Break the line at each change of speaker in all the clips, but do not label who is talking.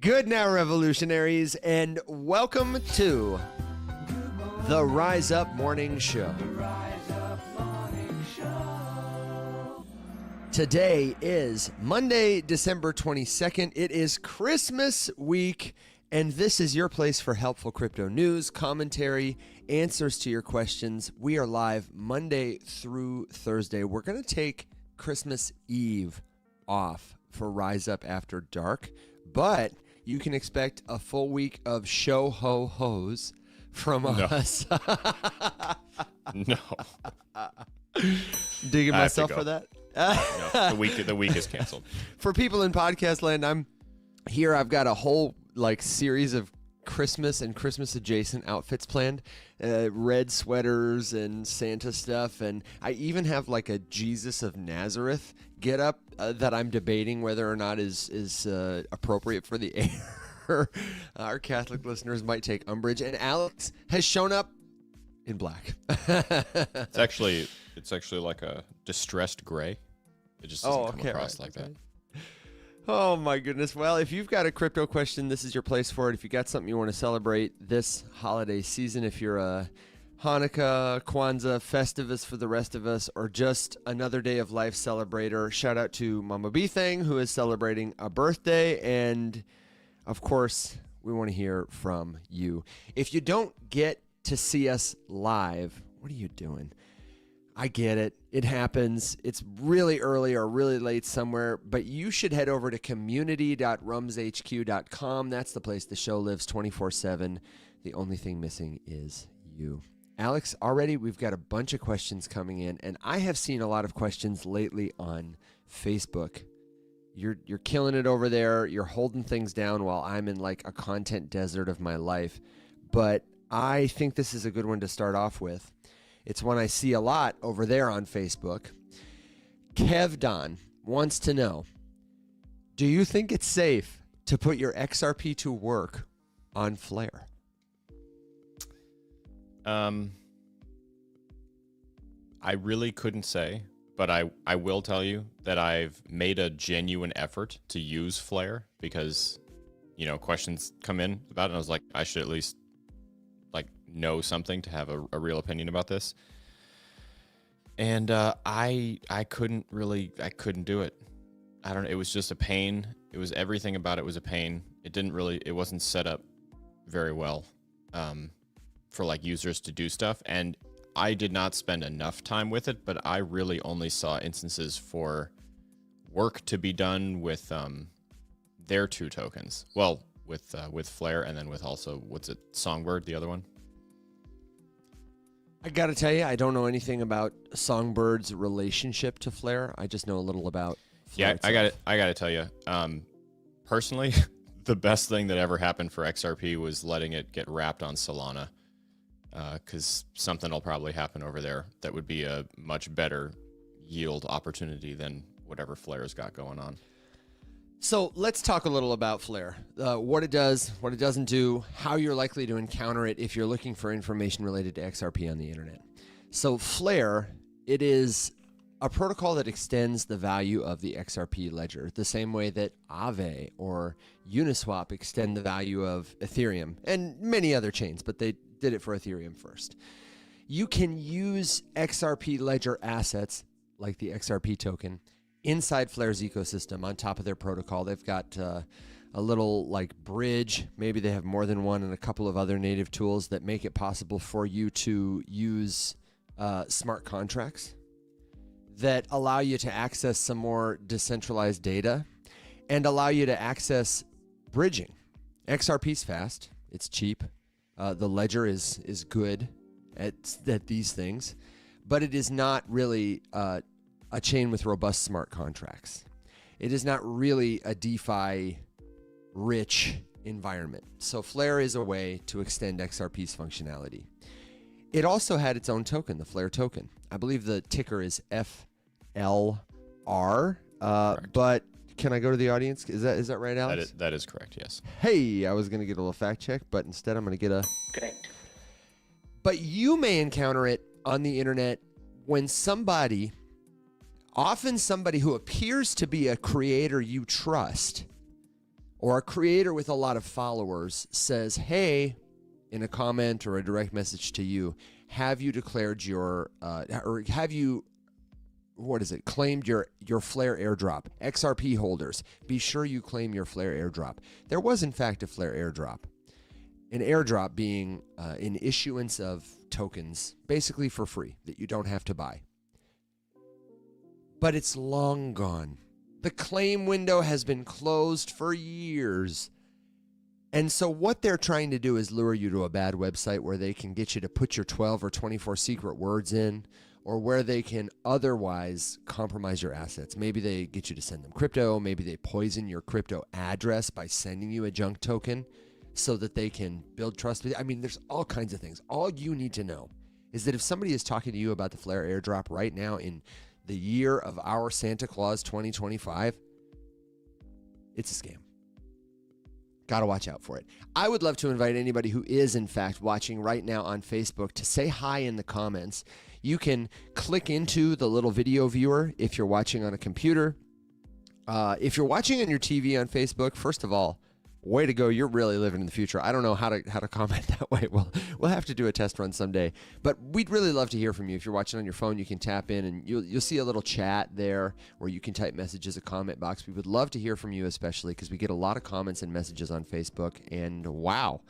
Goodnow, revolutionaries, and welcome to the Rise Up Morning Show. Today is Monday, December 22nd. It is Christmas week, and this is your place for helpful crypto news, commentary, answers to your questions. We are live Monday through Thursday. We're going to take Christmas Eve off for Rise Up After Dark, but you can expect a full week of show ho hos from us.
No.
Digging myself for that?
No, the week is canceled.
For people in podcast land, I'm here. I've got a whole series of Christmas and Christmas adjacent outfits planned. Red sweaters and Santa stuff, and I even have a Jesus of Nazareth get up that I'm debating whether or not is appropriate for the air. Our Catholic listeners might take umbrage, and Alex has shown up in black.
It's actually like a distressed gray. It just doesn't come across like that.
Right. Oh my goodness. Well, if you've got a crypto question, this is your place for it. If you got something you want to celebrate this holiday season, if you're a Hanukkah, Kwanzaa, Festivus for the rest of us, or just another day of life celebrator, shout out to Mama B-Thang, who is celebrating a birthday. And of course, we want to hear from you. If you don't get to see us live, what are you doing? I get it. It happens. It's really early or really late somewhere, but you should head over to community.rumshq.com. That's the place the show lives 24/7. The only thing missing is you. Alex, already we've got a bunch of questions coming in, and I have seen a lot of questions lately on Facebook. You're killing it over there. You're holding things down while I'm in a content desert of my life, but I think this is a good one to start off with. It's one I see a lot over there on Facebook. Kev Don wants to know, do you think it's safe to put your XRP to work on Flare?
I really couldn't say, but I will tell you that I've made a genuine effort to use Flare because, questions come in about it. And I was like, I should at least know something to have a real opinion about this. And I couldn't do it. I don't know. It was just a pain. It was everything about it was a pain. It wasn't set up very well for users to do stuff. And I did not spend enough time with it, but I really only saw instances for work to be done with their two tokens. Well, with Flare, and then with also, Songbird, the other one?
I got to tell you, I don't know anything about Songbird's relationship to Flare. I just know a little about Flare itself.
I got to tell you, personally, the best thing that ever happened for XRP was letting it get wrapped on Solana, because something will probably happen over there that would be a much better yield opportunity than whatever Flare's got going on.
So let's talk a little about Flare, what it does, what it doesn't do, how you're likely to encounter it if you're looking for information related to XRP on the internet. So Flare, it is a protocol that extends the value of the XRP ledger the same way that Aave or Uniswap extend the value of Ethereum and many other chains, but they did it for Ethereum first. You can use XRP ledger assets like the XRP token inside Flare's ecosystem on top of their protocol. They've got a little bridge. Maybe they have more than one, and a couple of other native tools that make it possible for you to use smart contracts that allow you to access some more decentralized data and allow you to access bridging. XRP's fast. It's cheap. The ledger is good at these things, but it is not really a chain with robust smart contracts. It is not really a DeFi rich environment. So Flare is a way to extend XRP's functionality. It also had its own token, the Flare token. I believe the ticker is FLR. But can I go to the audience? Is that right, Alex?
That is correct, yes.
Hey, I was going to get a little fact check, but instead I'm going to get a...
Correct.
But you may encounter it on the internet when often somebody who appears to be a creator you trust, or a creator with a lot of followers says, hey, in a comment or a direct message to you, have you declared your, or have you, claimed your Flare airdrop? XRP holders, be sure you claim your Flare airdrop. There was, in fact, a Flare airdrop. An airdrop being an issuance of tokens, basically for free, that you don't have to buy. But it's long gone. The claim window has been closed for years. And so what they're trying to do is lure you to a bad website where they can get you to put your 12 or 24 secret words in, or where they can otherwise compromise your assets. Maybe they get you to send them crypto. Maybe they poison your crypto address by sending you a junk token so that they can build trust with you. I mean, there's all kinds of things. All you need to know is that if somebody is talking to you about the Flare airdrop right now in the year of our Santa Claus 2025, it's a scam. Got to watch out for it. I would love to invite anybody who is, in fact, watching right now on Facebook to say hi in the comments. You can click into the little video viewer if you're watching on a computer. If you're watching on your TV on Facebook, first of all, way to go. You're really living in the future. I don't know how to comment that way. We'll have to do a test run someday. But we'd really love to hear from you. If you're watching on your phone, you can tap in and you'll see a little chat there where you can type messages, a comment box. We would love to hear from you, especially because we get a lot of comments and messages on Facebook. And wow,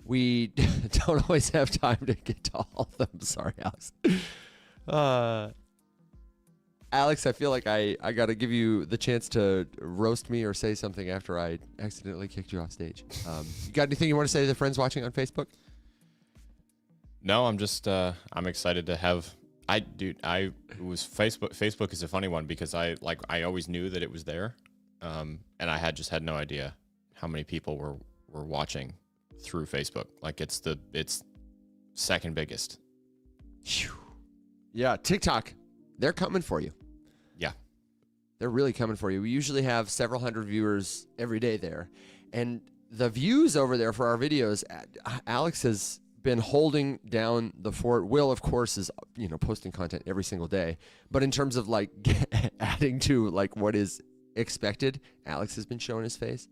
we don't always have time to get to all of them. Sorry, Alex. Alex, I feel like I got to give you the chance to roast me or say something after I accidentally kicked you off stage. You got anything you want to say to the friends watching on Facebook?
No, I'm just I'm excited to have. Facebook is a funny one because I always knew that it was there, and I had no idea how many people were watching through Facebook. Like it's second biggest.
Whew. Yeah, TikTok, they're coming for you.
Yeah.
They're really coming for you. We usually have several hundred viewers every day there. And the views over there for our videos, Alex has been holding down the fort. Will, of course, is posting content every single day. But in terms of like adding to like what is expected, Alex has been showing his face.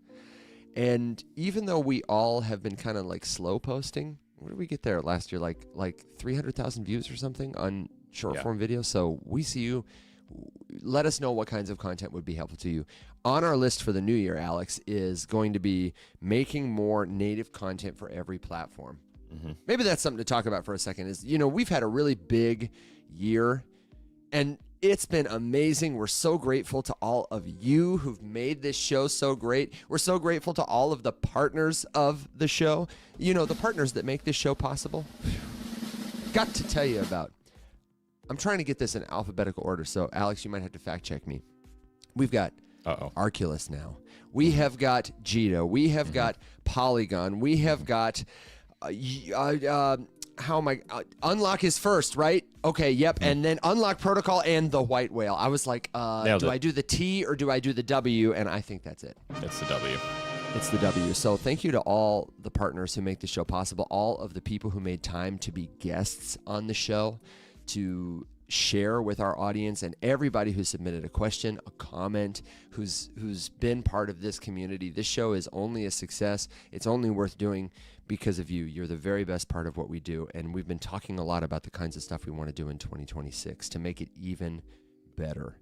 And even though we all have been kind of like slow posting, what did we get there last year? Like 300,000 views or something on short form videos. So we see you. Let us know what kinds of content would be helpful to you. On our list for the new year, Alex, is going to be making more native content for every platform. Mm-hmm. Maybe that's something to talk about for a second. Is we've had a really big year, and it's been amazing. We're so grateful to all of you who've made this show so great. We're so grateful to all of the partners of the show. The partners that make this show possible. Got to tell you about. I'm trying to get this in alphabetical order, so Alex, you might have to fact check me. We've got Arculus now. We have got Jito. We have got Polygon. We have got Unlock is first, right? Okay, yep. And then Unlock Protocol and the White Whale. I was like, do I do the T or do I do the W? And I think that's it.
It's the W.
It's the W. So thank you to all the partners who make the show possible, all of the people who made time to be guests on the show, to share with our audience, and everybody who submitted a question, a comment, who's been part of this community. This show is only a success. It's only worth doing because of you. You're the very best part of what we do, and we've been talking a lot about the kinds of stuff we want to do in 2026 to make it even better.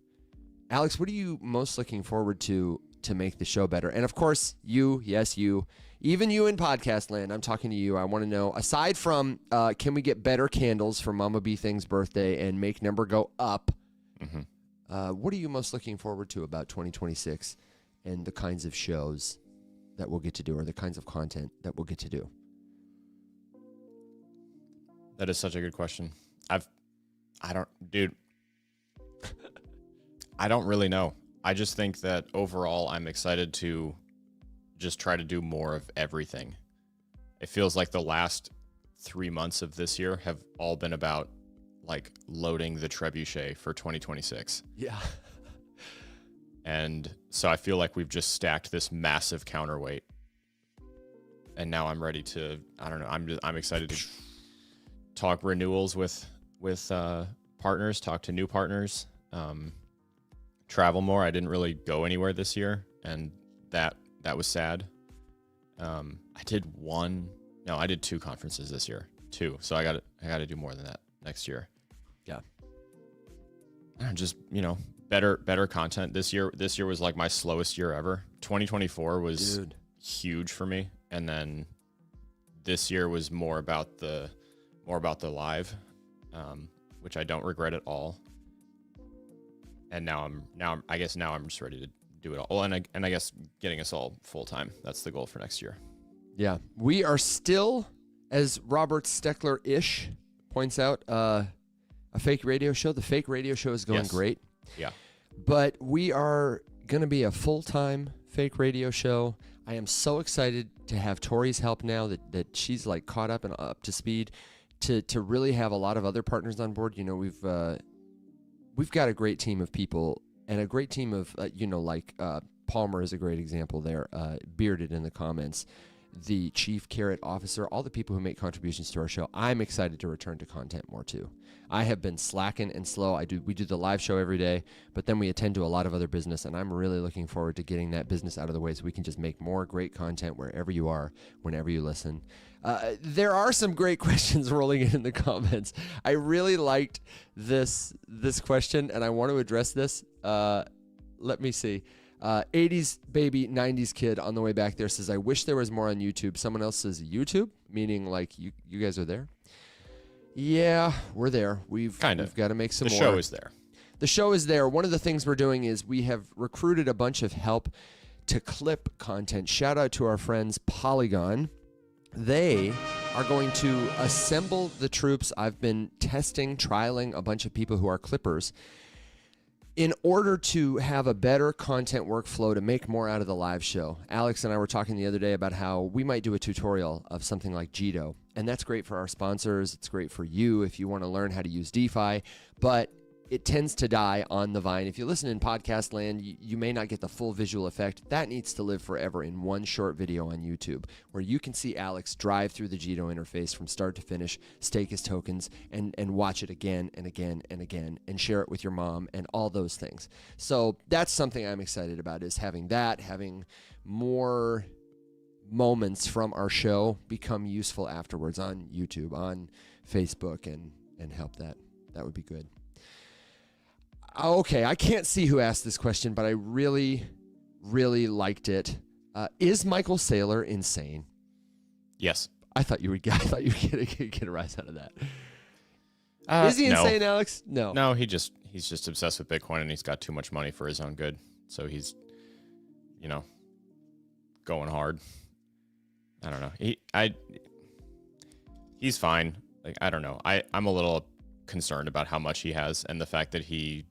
Alex, what are you most looking forward to make the show better? And of course, you, yes, you, even you in podcast land, I'm talking to you. I want to know, aside from can we get better candles for Mama B Thing's birthday and make number go up, what are you most looking forward to about 2026 and the kinds of shows that we'll get to do, or the kinds of content that we'll get to do?
That is such a good question. I don't really know. I just think that overall I'm excited to just try to do more of everything. It feels like the last 3 months of this year have all been about like loading the trebuchet for 2026. Yeah. And so I feel like we've just stacked this massive counterweight. And now I'm ready to, I'm excited to talk renewals with partners, talk to new partners, travel more. I didn't really go anywhere this year, and that was sad. I did I did 2 conferences this year. 2. So I got to do more than that next year.
Yeah.
And just, better content this year. This year was like my slowest year ever. 2024 was huge for me. And then this year was more about the live, which I don't regret at all. And now I'm just ready to do it all. Well, and I guess getting us all full time. That's the goal for next year.
Yeah. We are still, as Robert Steckler-ish points out, a fake radio show. The fake radio show is going great.
Yeah. But
we are going to be a full-time fake radio show. I am so excited to have Tori's help now that she's like caught up and up to speed to really have a lot of other partners on board. We've got a great team of people and a great team of, Palmer is a great example there, Bearded in the comments, the chief carrot officer, all the people who make contributions to our show. I'm excited to return to content more too. I have been slacking and slow. We do the live show every day, but then we attend to a lot of other business, and I'm really looking forward to getting that business out of the way so we can just make more great content wherever you are, whenever you listen. There are some great questions rolling in the comments. I really liked this question, and I want to address this. Let me see. 80s baby, 90s kid on the way back there says, I wish there was more on YouTube. Someone else says YouTube, meaning like you guys are there. Yeah, we're there. We've got to make some more.
The show is there.
The show is there. One of the things we're doing is we have recruited a bunch of help to clip content. Shout out to our friends Polygon. They are going to assemble the troops. I've been trialing a bunch of people who are clippers in order to have a better content workflow to make more out of the live show. Alex and I were talking the other day about how we might do a tutorial of something like Jito, and that's great for our sponsors. It's great for you if you want to learn how to use DeFi, but it tends to die on the vine. If you listen in podcast land, you may not get the full visual effect. That needs to live forever in one short video on YouTube, where you can see Alex drive through the Jito interface from start to finish, stake his tokens, and watch it again and again and again, and share it with your mom and all those things. So that's something I'm excited about, is having more moments from our show become useful afterwards on YouTube, on Facebook, and help that. That would be good. Okay, I can't see who asked this question, but I really, really liked it. Is Michael Saylor insane?
Yes.
I thought you would get a rise out of that. Is he insane, Alex? No.
No, he's just obsessed with Bitcoin, and he's got too much money for his own good. So he's, going hard. I don't know. He's fine. Like, I don't know. I'm a little concerned about how much he has, and the fact that he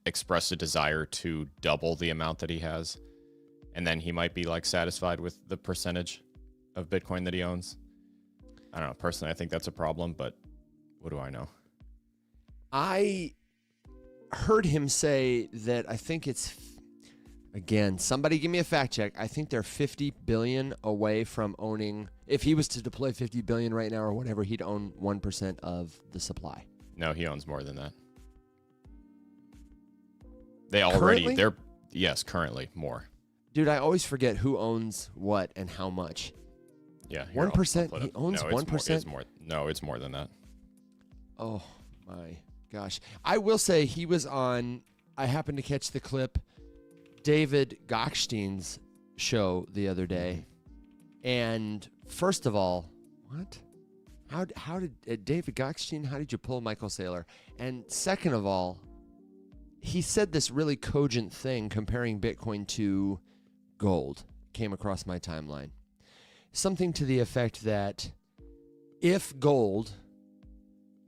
expressed a desire to double the amount that he has, and then he might be like satisfied with the percentage of Bitcoin that he owns. I don't know. Personally, I think that's a problem, but what do I know?
I heard him say that I think it's, again, somebody give me a fact check. I think they're 50 billion away from owning, if he was to deploy 50 billion right now or whatever, he'd own 1% of the supply.
No, he owns more than that. Currently more.
Dude, I always forget who owns what and how much.
Yeah.
1%? He owns 1%?
It's more than that.
Oh my gosh. I will say he was on, I happened to catch the clip, David Gokhstein's show the other day. And first of all, what? How did David Gokhstein, how did you pull Michael Saylor? And second of all, he said this really cogent thing comparing Bitcoin to gold. Came across my timeline. Something to the effect that if gold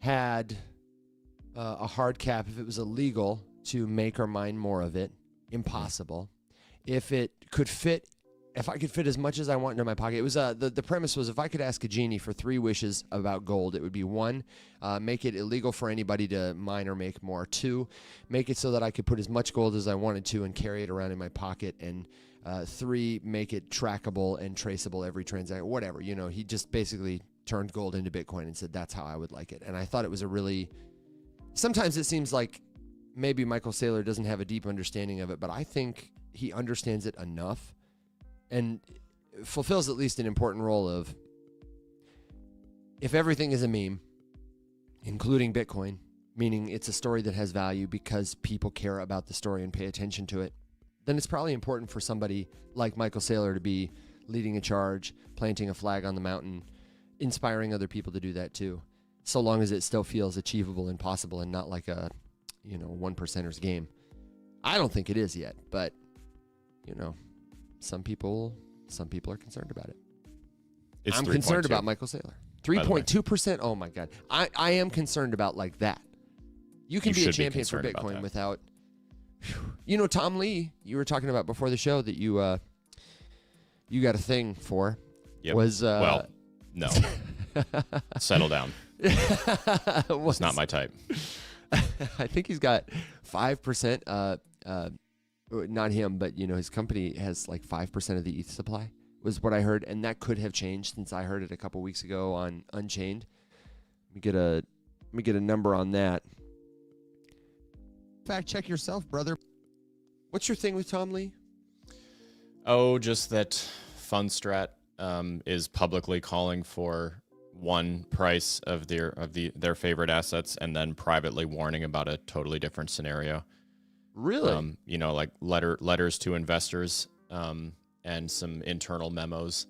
had a hard cap, if it was illegal to make or mine more of it, impossible. If it could fit, if I could fit as much as I want into my pocket, it was the premise was, if I could ask a genie for 3 wishes about gold, it would be 1, make it illegal for anybody to mine or make more. 2, make it so that I could put as much gold as I wanted to and carry it around in my pocket. And 3, make it trackable and traceable every transaction, whatever. He just basically turned gold into Bitcoin and said that's how I would like it. And I thought it was sometimes it seems like maybe Michael Saylor doesn't have a deep understanding of it, but I think he understands it enough and fulfills at least an important role of, if everything is a meme, including Bitcoin, meaning it's a story that has value because people care about the story and pay attention to it, then it's probably important for somebody like Michael Saylor to be leading a charge, planting a flag on the mountain, inspiring other people to do that too, so long as it still feels achievable and possible and not like a, one percenter's game. I don't think it is yet, but, some people are concerned about it. I'm concerned about Michael Saylor. 3.2%. Oh my God. I am concerned about like that. You can be a champion for Bitcoin without, Tom Lee, you were talking about before the show that you got a thing for.
Yep.
Was,
well, no. Settle down. It's not my type.
I think he's got 5%, not him, but his company has like 5% of the ETH supply, was what I heard, and that could have changed since I heard it a couple weeks ago on Unchained. Let me get a number on that. Fact check yourself, brother. What's your thing with Tom Lee?
Oh, just that Fundstrat is publicly calling for one price of their favorite assets, and then privately warning about a totally different scenario.
Really?
Like letters to investors, and some internal memos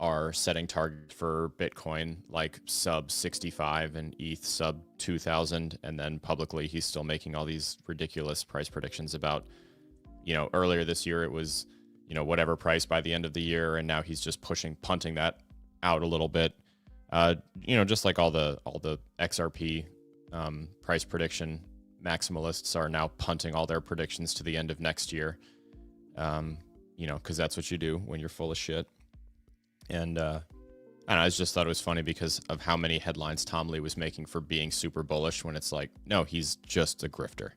are setting targets for Bitcoin like sub 65 and ETH sub 2,000, and then publicly he's still making all these ridiculous price predictions about, earlier this year it was, whatever price by the end of the year, and now he's just punting that out a little bit. Just like all the XRP price prediction maximalists are now punting all their predictions to the end of next year. Because that's what you do when you're full of shit. And I just thought it was funny because of how many headlines Tom Lee was making for being super bullish, when it's like, no, he's just a grifter.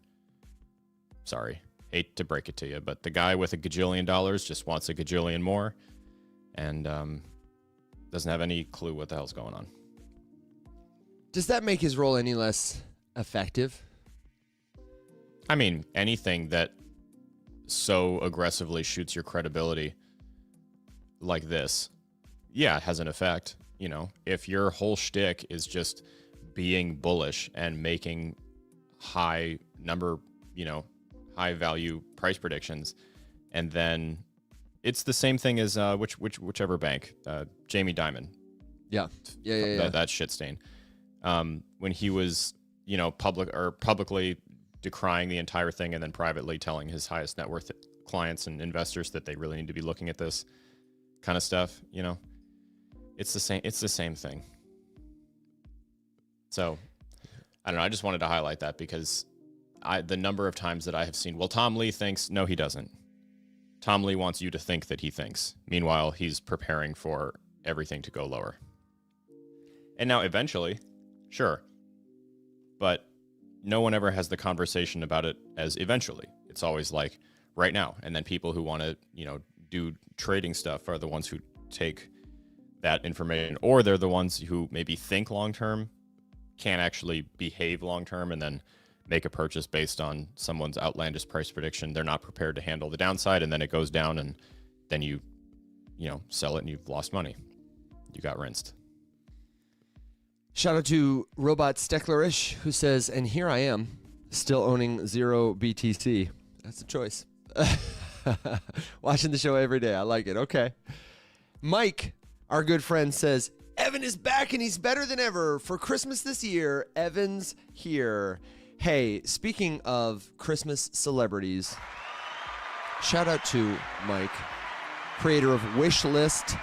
Sorry, hate to break it to you, but the guy with $1 gajillion just wants $1 gajillion more, and doesn't have any clue what the hell's going on.
Does that make his role any less effective?
I mean, anything that so aggressively shoots your credibility like this, yeah, it has an effect. If your whole shtick is just being bullish and making high value price predictions, and then it's the same thing as whichever bank, Jamie Dimon.
Yeah.
That shit stain. When he was, publicly decrying the entire thing, and then privately telling his highest net worth clients and investors that they really need to be looking at this kind of stuff. It's the same thing. So I don't know. I just wanted to highlight that because the number of times that I have seen, well, Tom Lee thinks, no, he doesn't. Tom Lee wants you to think that he thinks. Meanwhile, he's preparing for everything to go lower. And now eventually, sure. But no one ever has the conversation about it as eventually. It's always like right now. And then people who want to, do trading stuff are the ones who take that information, or they're the ones who maybe think long-term, can't actually behave long-term, and then make a purchase based on someone's outlandish price prediction. They're not prepared to handle the downside, and then it goes down, and then you sell it and you've lost money. You got rinsed.
Shout out to Robot Stecklerish, who says, and here I am, still owning 0 BTC. That's a choice. Watching the show every day. I like it. Okay. Mike, our good friend, says, Evan is back and he's better than ever. For Christmas this year, Evan's here. Hey, speaking of Christmas celebrities, shout out to Mike, creator of Wishlist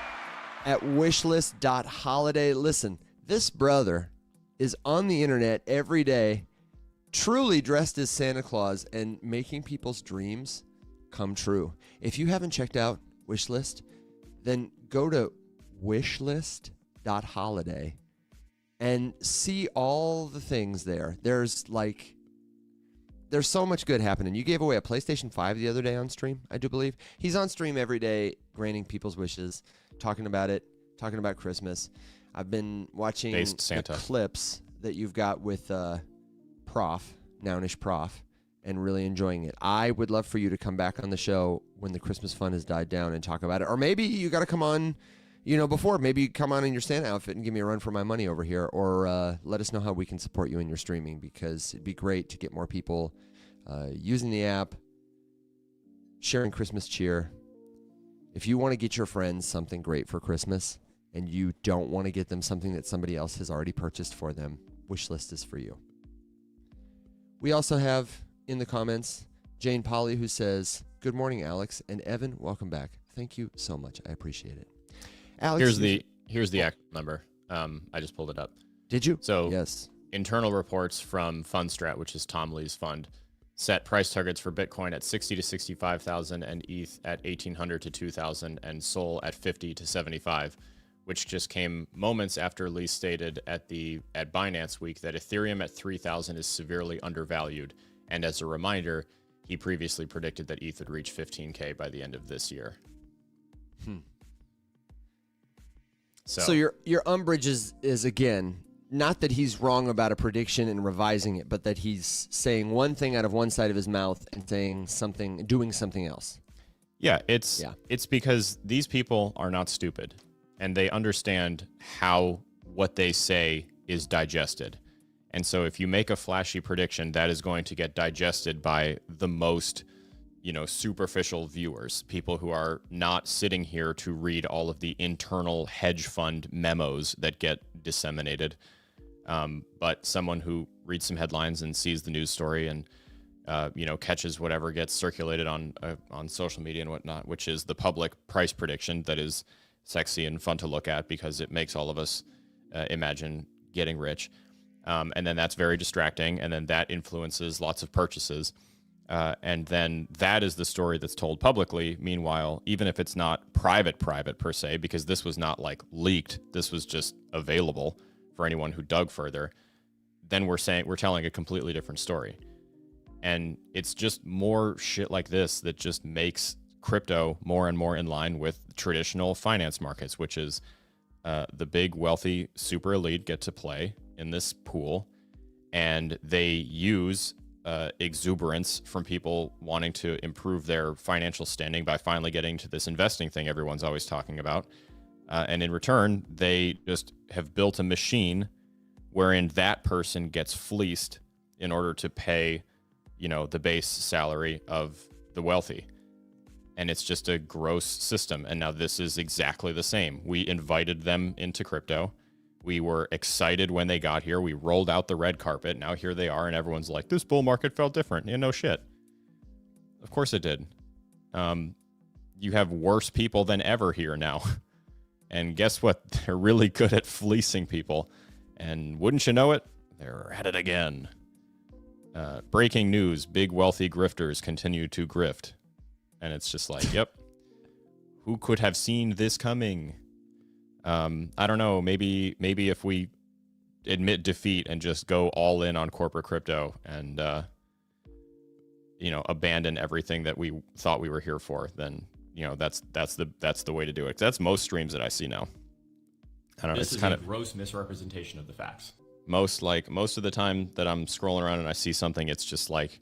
at wishlist.holiday. Listen, this brother is on the internet every day, truly dressed as Santa Claus and making people's dreams come true. If you haven't checked out Wishlist, then go to wishlist.holiday and see all the things there. There's so much good happening. You gave away a PlayStation 5 the other day on stream, I do believe. He's on stream every day, granting people's wishes, talking about it, talking about Christmas. I've been watching the clips that you've got with Prof, Nounish Prof, and really enjoying it. I would love for you to come back on the show when the Christmas fun has died down and talk about it. Or maybe you got to come on, before. Maybe you come on in your Santa outfit and give me a run for my money over here. Or let us know how we can support you in your streaming, because it'd be great to get more people using the app, sharing Christmas cheer. If you want to get your friends something great for Christmas and you don't want to get them something that somebody else has already purchased for them, Wishlist is for you. We also have in the comments Jane Polly, who says, "Good morning, Alex, and Evan, welcome back. Thank you so much. I appreciate it." Alex,
here's the actual number. I just pulled it up.
Did you?
So
yes,
internal reports from Fundstrat, which is Tom Lee's fund, set price targets for Bitcoin at 60 to 65,000 and ETH at 1,800 to 2,000 and Sol at 50 to 75, which just came moments after Lee stated at Binance Week that Ethereum at 3,000 is severely undervalued. And as a reminder, he previously predicted that ETH would reach 15K by the end of this year.
So your umbrage is again, not that he's wrong about a prediction and revising it, but that he's saying one thing out of one side of his mouth and doing something else.
Yeah, it's because these people are not stupid, and they understand how what they say is digested. And so if you make a flashy prediction, that is going to get digested by the most, superficial viewers, people who are not sitting here to read all of the internal hedge fund memos that get disseminated. But someone who reads some headlines and sees the news story and, catches whatever gets circulated on social media and whatnot, which is the public price prediction that is sexy and fun to look at because it makes all of us imagine getting rich. And then that's very distracting. And then that influences lots of purchases. And then that is the story that's told publicly. Meanwhile, even if it's not private per se, because this was not like leaked, this was just available for anyone who dug further, then we're telling a completely different story. And it's just more shit like this that just makes crypto more and more in line with traditional finance markets, which is the big, wealthy, super elite get to play in this pool, and they use exuberance from people wanting to improve their financial standing by finally getting to this investing thing everyone's always talking about. And in return, they just have built a machine wherein that person gets fleeced in order to pay, the base salary of the wealthy. And it's just a gross system. And now this is exactly the same. We invited them into crypto. We were excited when they got here. We rolled out the red carpet. Now here they are, and everyone's like, this bull market felt different. No shit. Of course it did. You have worse people than ever here now. And guess what? They're really good at fleecing people. And wouldn't you know it? They're at it again. Breaking news, big wealthy grifters continue to grift. And it's just like, yep. Who could have seen this coming? I don't know. Maybe if we admit defeat and just go all in on corporate crypto and abandon everything that we thought we were here for, then that's the way to do it. That's most streams that I see now. I don't know.
This is kind of gross misrepresentation of the facts.
Most of the time that I'm scrolling around and I see something, it's just like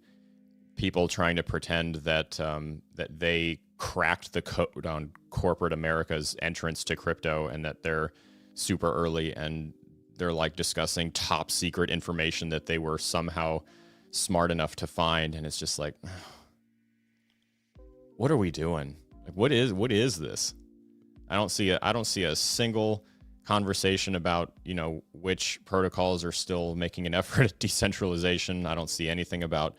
people trying to pretend that that they cracked the code on corporate America's entrance to crypto and that they're super early and they're like discussing top secret information that they were somehow smart enough to find. And it's just like, what are we doing? Like, what is this? I don't see a single conversation about, which protocols are still making an effort at decentralization. I don't see anything about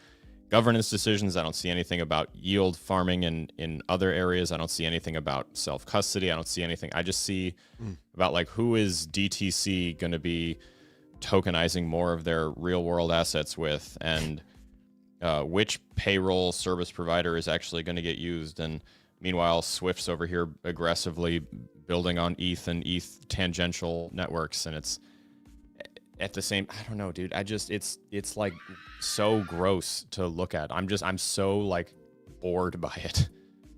governance decisions. I don't see anything about yield farming in other areas. I don't see anything about self-custody. I don't see anything. I just see about like, who is DTC going to be tokenizing more of their real world assets with, and which payroll service provider is actually going to get used. And meanwhile, Swift's over here aggressively building on ETH and ETH tangential networks. And it's at the same, I don't know, dude. It's like so gross to look at. I'm so like bored by it.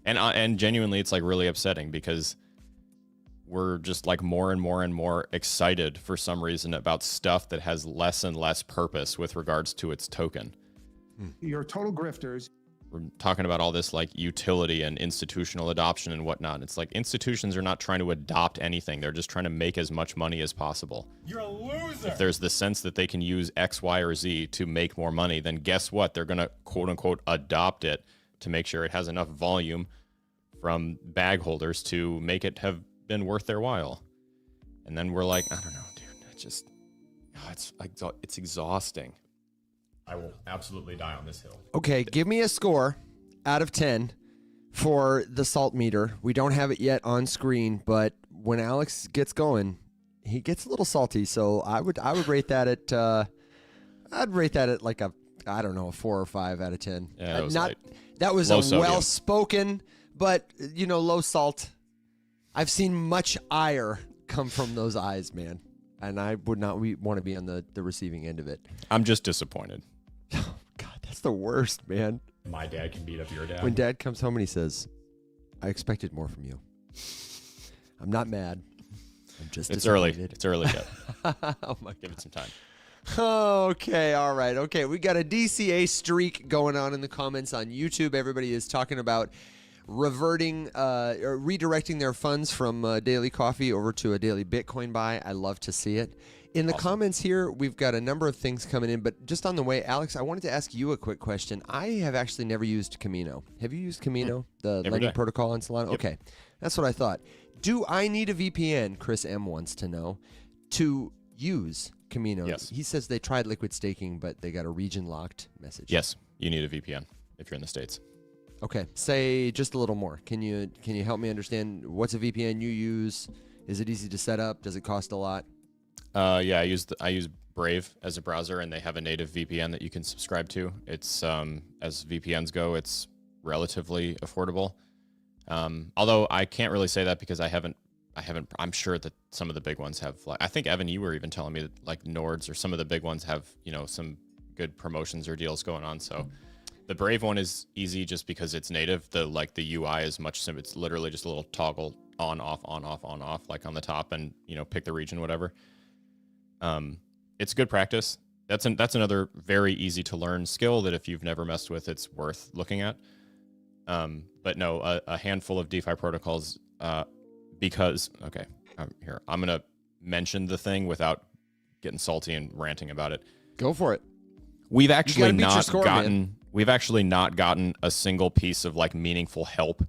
And genuinely, it's like really upsetting because we're just like more and more and more excited for some reason about stuff that has less and less purpose with regards to its token.
You're total grifters.
We're talking about all this like utility and institutional adoption and whatnot. It's like institutions are not trying to adopt anything. They're just trying to make as much money as possible.
You're a loser.
If there's the sense that they can use X, Y, or Z to make more money, then guess what? They're going to quote unquote adopt it to make sure it has enough volume from bag holders to make it have been worth their while. And then we're like, I don't know, dude. It's exhausting.
I will absolutely die on this hill.
Okay, give me a score out of 10 for the salt meter. We don't have it yet on screen, but when Alex gets going, he gets a little salty. So I would rate that at like a 4 or 5 out of 10.
Yeah, that was
that was
low
a
sodium.
well spoken, but low salt. I've seen much ire come from those eyes, man, and I would not want to be on the receiving end of it.
I'm just disappointed.
Oh, God, that's the worst, man.
My dad can beat up your dad.
When Dad comes home and he says, "I expected more from you," I'm not mad. I'm just
It's early.
disappointed.
It's early yet.
Oh my
Give it some time.
Okay, all right. Okay, we got a DCA streak going on in the comments on YouTube. Everybody is talking about reverting or redirecting their funds from daily coffee over to a daily Bitcoin buy. I love to see it. In the comments here, we've got a number of things coming in, but just on the way, Alex, I wanted to ask you a quick question. I have actually never used Camino. Have you used Camino, the
Every
lending
day.
protocol in Solana?
Yep.
Okay, that's what I thought. Do I need a VPN, Chris M wants to know, to use Camino?
Yes.
He says they tried liquid staking, but they got a region-locked message.
Yes, you need a VPN if you're in the States.
Okay, say just a little more. Can you help me understand what's a VPN you use? Is it easy to set up? Does it cost a lot?
Yeah, I use Brave as a browser, and they have a native VPN that you can subscribe to. It's as VPNs go, it's relatively affordable. Although I can't really say that because I haven't. I'm sure that some of the big ones have. Like, I think Evan, you were even telling me that like Nords or some of the big ones have some good promotions or deals going on. So the Brave one is easy just because it's native. The UI is much simpler. It's literally just a little toggle on off like on the top, and pick the region, whatever. It's good practice. That's another very easy to learn skill that if you've never messed with, it's worth looking at. But no, a handful of DeFi protocols, because, okay, here, I'm going to mention the thing without getting salty and ranting about it.
Go for it.
We've actually
beat your
not
score,
gotten a single piece of like meaningful help,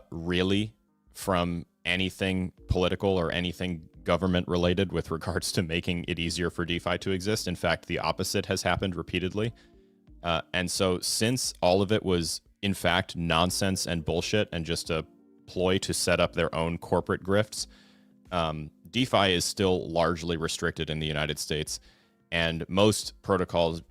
really, from anything political or anything government related with regards to making it easier for DeFi to exist. In fact, the opposite has happened repeatedly. And so since all of it was in fact nonsense and bullshit and just a ploy to set up their own corporate grifts, DeFi is still largely restricted in the United States. And most protocols,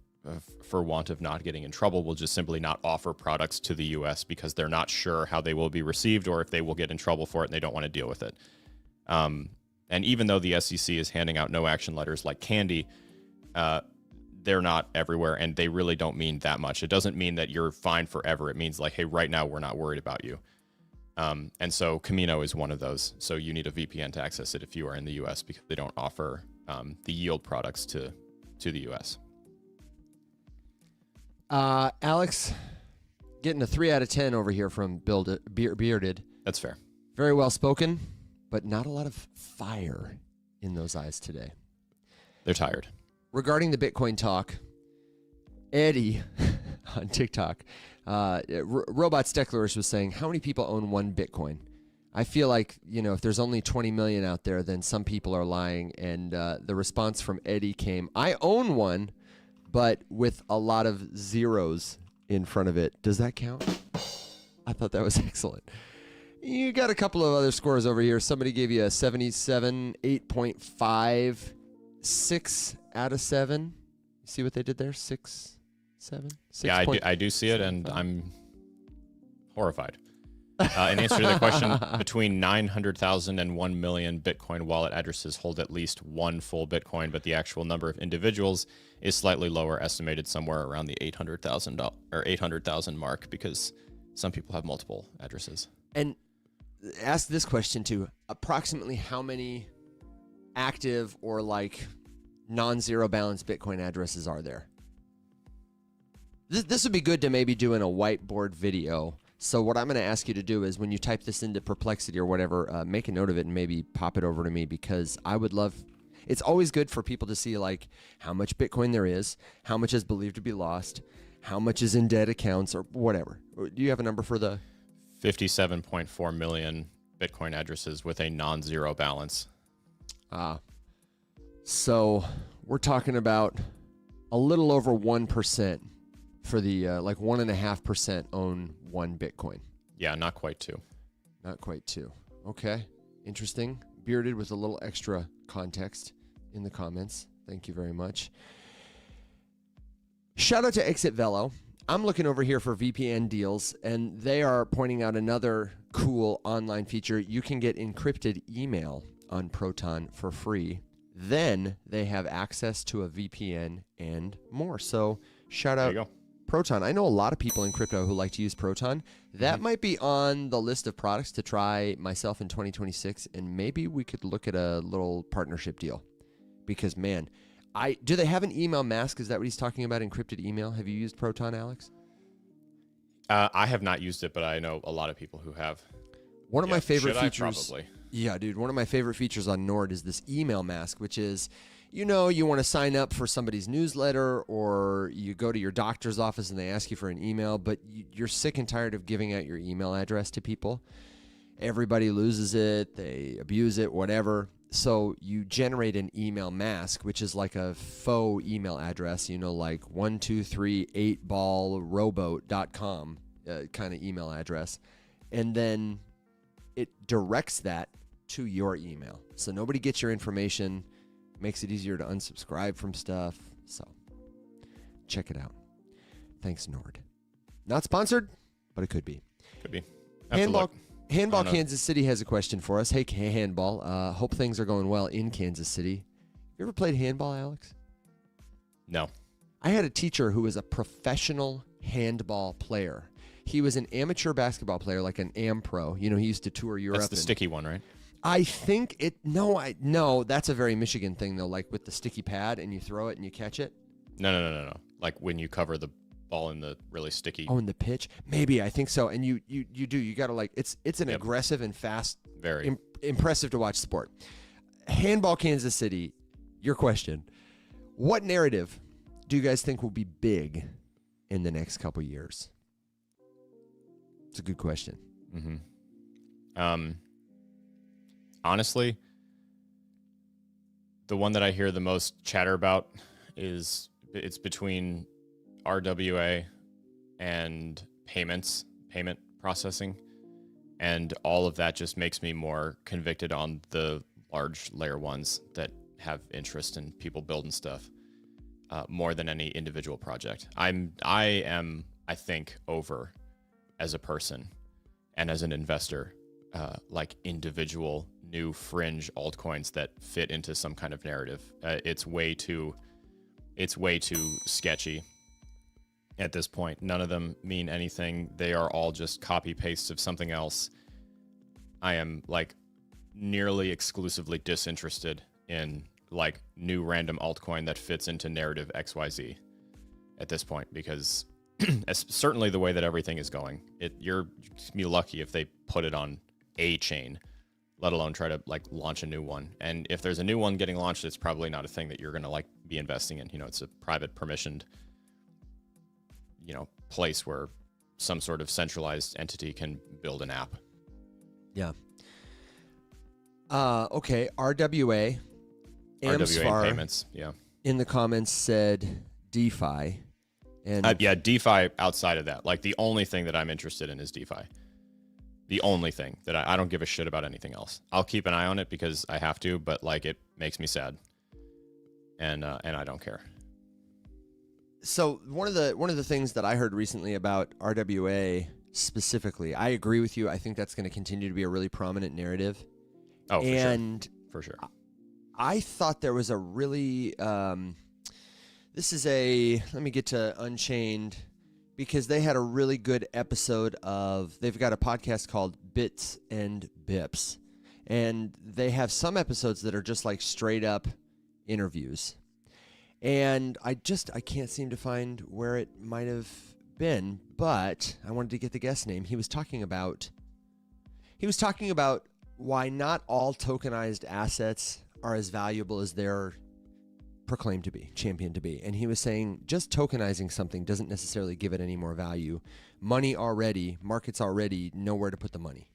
for want of not getting in trouble, will just simply not offer products to the US because they're not sure how they will be received or if they will get in trouble for it and they don't want to deal with it. And even though the SEC is handing out no action letters like candy, they're not everywhere, and they really don't mean that much. It doesn't mean that you're fine forever. It means like, hey, right now we're not worried about you. And so Camino is one of those. So you need a VPN to access it if you are in the US because they don't offer the yield products to the US.
Alex, getting a 3 out of 10 over here from Bearded.
That's fair.
Very well spoken, but not a lot of fire in those eyes today.
They're tired.
Regarding the Bitcoin talk, Eddie on TikTok, Robot Stecklerus was saying, how many people own one Bitcoin? I feel like, if there's only 20 million out there, then some people are lying. And the response from Eddie came, I own one, but with a lot of zeros in front of it. Does that count? I thought that was excellent. You got a couple of other scores over here. Somebody gave you a 77, 8.5, 6 out of 7. You see what they did there? 6, 7? 6.
Yeah, I do see it, and I'm horrified. In answer to the question, between 900,000 and 1 million Bitcoin wallet addresses hold at least one full Bitcoin, but the actual number of individuals is slightly lower, estimated somewhere around the 800,000 mark, because some people have multiple addresses.
And ask this question too. Approximately how many active or like non-zero balance Bitcoin addresses are there? This would be good to maybe do in a whiteboard video. So what I'm going to ask you to do is when you type this into Perplexity or whatever, make a note of it and maybe pop it over to me, because I would love. It's always good for people to see like how much Bitcoin there is, how much is believed to be lost, how much is in dead accounts or whatever. Do you have a number for the
57.4 million Bitcoin addresses with a non-zero balance.
So we're talking about a little over 1% for the like 1.5% own one Bitcoin.
Yeah, not quite two.
Not quite two. Okay, interesting. Bearded with a little extra context in the comments. Thank you very much. Shout out to Exit Velo. I'm looking over here for VPN deals, and they are pointing out another cool online feature. You can get encrypted email on Proton for free. Then they have access to a VPN and more. So shout out
There you go.
Proton. I know a lot of people in crypto who like to use Proton. That might be on the list of products to try myself in 2026, and maybe we could look at a little partnership deal. Because, man, do they have an email mask? Is that what he's talking about, encrypted email? Have you used Proton, Alex?
I have not used it, but I know a lot of people who have.
One of my favorite
should
features.
Probably.
Yeah, dude. One of my favorite features on Nord is this email mask, which is, you want to sign up for somebody's newsletter, or you go to your doctor's office and they ask you for an email, but you're sick and tired of giving out your email address to people. Everybody loses it, they abuse it, whatever. So you generate an email mask, which is like a faux email address, like 1238ballrowboat.com kind of email address. And then it directs that to your email. So nobody gets your information. Makes it easier to unsubscribe from stuff. So check it out. Thanks, Nord. Not sponsored, but it could be.
Could be. Have to look.
Handball Kansas City has a question for us. Hey, Handball. Hope things are going well in Kansas City. You ever played handball, Alex?
No.
I had a teacher who was a professional handball player. He was an amateur basketball player, like an AM pro. He used to tour Europe.
That's the sticky one, right?
I think it. No, that's a very Michigan thing though. Like with the sticky pad, and you throw it and you catch it.
No. Like when you cover the ball in the really sticky.
Oh, in the pitch? Maybe, I think so. And you do. You got to like. It's an aggressive and fast,
very
impressive to watch sport. Handball Kansas City. Your question: what narrative do you guys think will be big in the next couple years? It's a good question.
Honestly, the one that I hear the most chatter about is it's between RWA and payment processing, and all of that just makes me more convicted on the large layer ones that have interest in people building stuff more than any individual project. I am, I think, over as a person and as an investor, like individual new fringe altcoins that fit into some kind of narrative. It's way too sketchy at this point. None of them mean anything. They are all just copy pastes of something else. I am like nearly exclusively disinterested in like new random altcoin that fits into narrative XYZ at this point, because certainly the way that everything is going, you're be lucky if they put it on a chain, let alone try to like launch a new one. And if there's a new one getting launched, it's probably not a thing that you're going to like be investing in. It's a private permissioned, place where some sort of centralized entity can build an app.
Yeah. Okay. RWA
payments. Yeah.
In the comments said DeFi. And
DeFi outside of that. Like the only thing that I'm interested in is DeFi. The only thing that I don't give a shit about anything else. I'll keep an eye on it because I have to, but like it makes me sad. And I don't care.
So one of the things that I heard recently about RWA specifically, I agree with you. I think that's going to continue to be a really prominent narrative.
Oh,
For
sure.
sure. I thought there was a really let me get to Unchained, because they had a really good episode they've got a podcast called Bits and Bips, and they have some episodes that are just like straight up interviews. And I can't seem to find where it might have been, but I wanted to get the guest name. He was talking about why not all tokenized assets are as valuable as they're proclaimed to be, championed to be. And he was saying just tokenizing something doesn't necessarily give it any more value. Markets already know where to put the money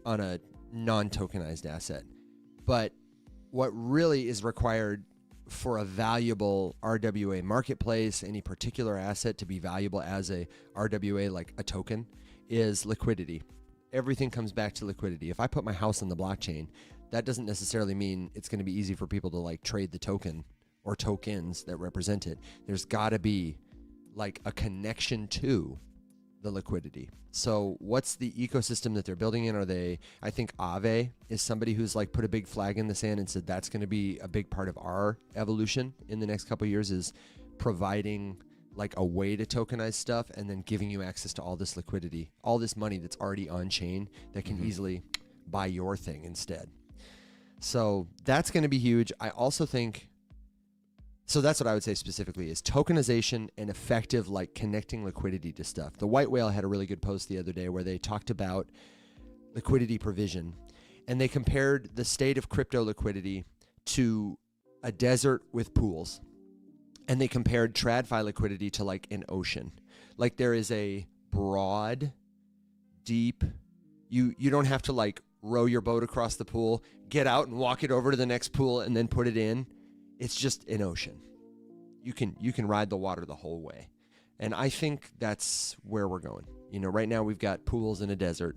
on a non-tokenized asset. But what really is required for a valuable RWA marketplace, any particular asset to be valuable as a RWA, like a token, is liquidity. Everything comes back to liquidity. If I put my house on the blockchain, that doesn't necessarily mean it's going to be easy for people to like trade the token or tokens that represent it. There's got to be like a connection to the liquidity. So what's the ecosystem that they're building in? I think Aave is somebody who's like put a big flag in the sand and said that's going to be a big part of our evolution in the next couple of years, is providing like a way to tokenize stuff and then giving you access to all this liquidity, all this money that's already on chain that can easily buy your thing instead. So that's going to be huge. I also think, so that's what I would say specifically is tokenization and effective like connecting liquidity to stuff. The White Whale had a really good post the other day where they talked about liquidity provision, and they compared the state of crypto liquidity to a desert with pools. And they compared TradFi liquidity to like an ocean. Like there is a broad, deep, you don't have to like row your boat across the pool, get out and walk it over to the next pool and then put it in. It's just an ocean. You can ride the water the whole way. And I think that's where we're going. You know, right now we've got pools in a desert.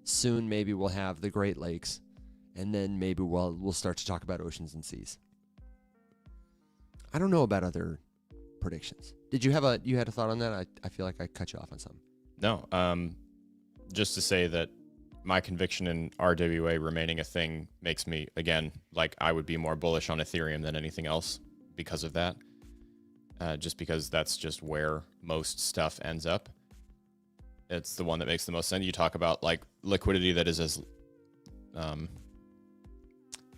Soon maybe we'll have the Great Lakes, and then maybe we'll start to talk about oceans and seas. I don't know about other predictions. Did you had a thought on that? I feel like I cut you off on something.
No, just to say that my conviction in RWA remaining a thing makes me, again, like I would be more bullish on Ethereum than anything else because of that. Just because that's just where most stuff ends up. It's the one that makes the most sense. You talk about like liquidity that is as,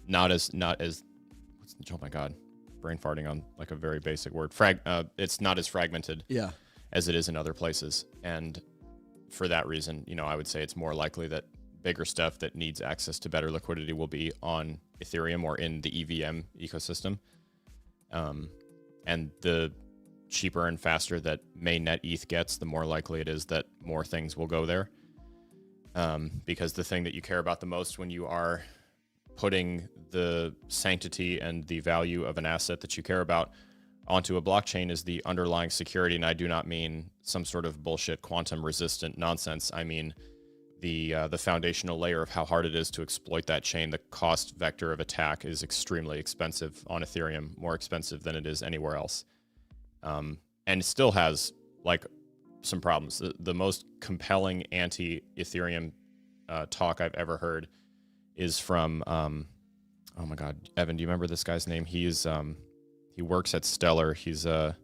not as, oh my God, brain farting on like a very basic word. It's not as fragmented as it is in other places. And for that reason, you know, I would say it's more likely that bigger stuff that needs access to better liquidity will be on Ethereum or in the EVM ecosystem. And the cheaper and faster that mainnet ETH gets, the more likely it is that more things will go there. Because the thing that you care about the most when you are putting the sanctity and the value of an asset that you care about onto a blockchain is the underlying security. And I do not mean some sort of bullshit quantum resistant nonsense. I mean the foundational layer of how hard it is to exploit that chain. The cost vector of attack is extremely expensive on Ethereum, more expensive than it is anywhere else. And it still has like some problems. The most compelling anti-Ethereum talk I've ever heard is from, oh my God, Evan, do you remember this guy's name? He works at Stellar. He's an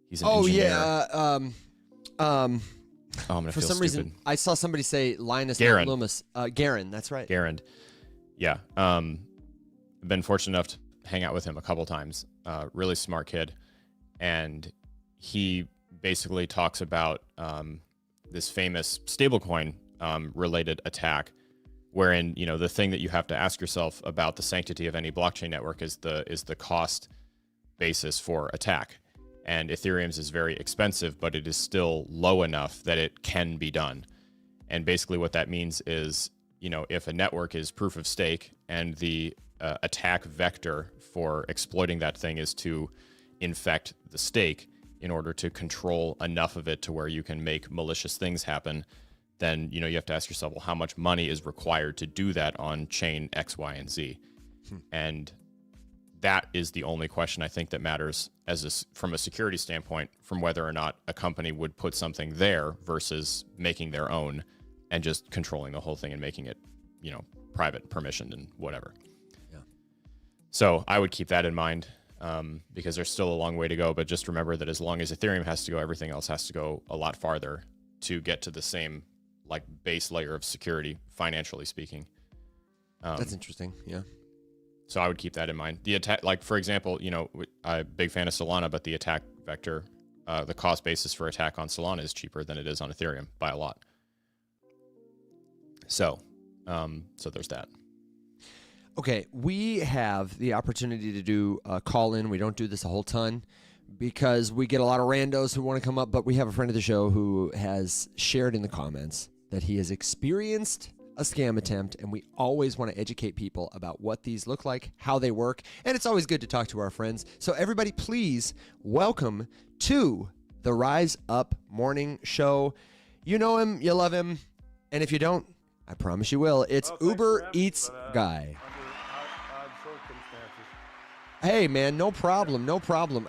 engineer. I'm gonna
for
feel
some
stupid.
reason, I saw somebody say Linus
Garen.
Lummis. Garen, that's right.
Garen. Yeah. I've been fortunate enough to hang out with him a couple times. Really smart kid. And he basically talks about this famous stablecoin related attack, wherein, you know, the thing that you have to ask yourself about the sanctity of any blockchain network is the cost basis for attack. And Ethereum's is very expensive, but it is still low enough that it can be done. And basically what that means is, you know, if a network is proof of stake and the attack vector for exploiting that thing is to infect the stake in order to control enough of it to where you can make malicious things happen, then, you know, you have to ask yourself, well, how much money is required to do that on chain X, Y, and Z? And that is the only question I think that matters from a security standpoint, from whether or not a company would put something there versus making their own and just controlling the whole thing and making it, you know, private, permissioned, and whatever.
Yeah.
So I would keep that in mind because there's still a long way to go. But just remember that as long as Ethereum has to go, everything else has to go a lot farther to get to the same like base layer of security, financially speaking.
That's interesting. Yeah.
So I would keep that in mind. The attack, like for example, I'm a big fan of Solana, but the attack vector, the cost basis for attack on Solana is cheaper than it is on Ethereum by a lot. So there's that.
Okay, we have the opportunity to do a call-in. We don't do this a whole ton because we get a lot of randos who want to come up, but we have a friend of the show who has shared in the comments that he has experienced a scam attempt, and we always want to educate people about what these look like, how they work, and it's always good to talk to our friends. So everybody, please welcome to the Rise Up Morning Show. You know him, you love him, and if you don't, I promise you will. It's Uber Eats Guy.
Under odd circumstances.
Hey, man, no problem.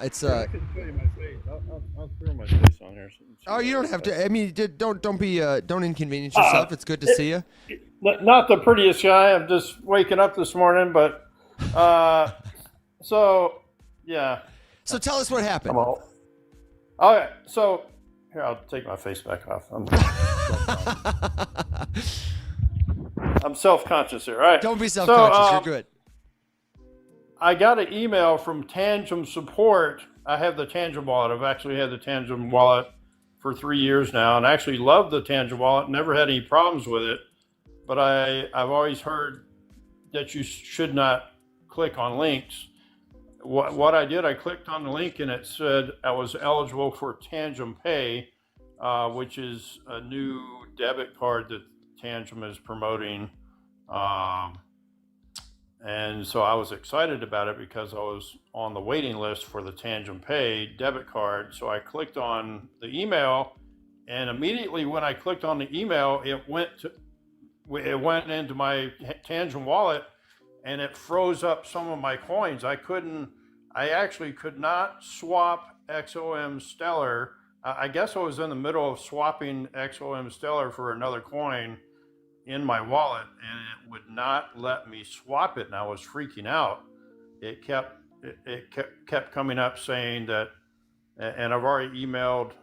It's
I can show you my face. I'll throw my face on here.
Oh, you don't have to. I mean, don't inconvenience yourself. It's good to see you.
Not the prettiest guy. I'm just waking up this morning, but so yeah.
So tell us what happened.
All right. So here, I'll take my face back off. I'm self-conscious here. All right.
Don't be self-conscious. You're good.
I got an email from Tangem Support. I have the Tangem wallet. I've actually had the Tangem wallet for 3 years now, and I actually love the Tangem wallet. Never had any problems with it. But I've always heard that you should not click on links. What I did, I clicked on the link, and it said I was eligible for Tangem Pay, which is a new debit card that Tangem is promoting. And so I was excited about it because I was on the waiting list for the Tangem Pay debit card. So I clicked on the email, and immediately when I clicked on the email, it went into my Tangem wallet, and it froze up some of my coins. I actually could not swap XOM Stellar. I guess I was in the middle of swapping XOM Stellar for another coin in my wallet, and it would not let me swap it, and I was freaking out. It kept coming up saying that, and I've already emailed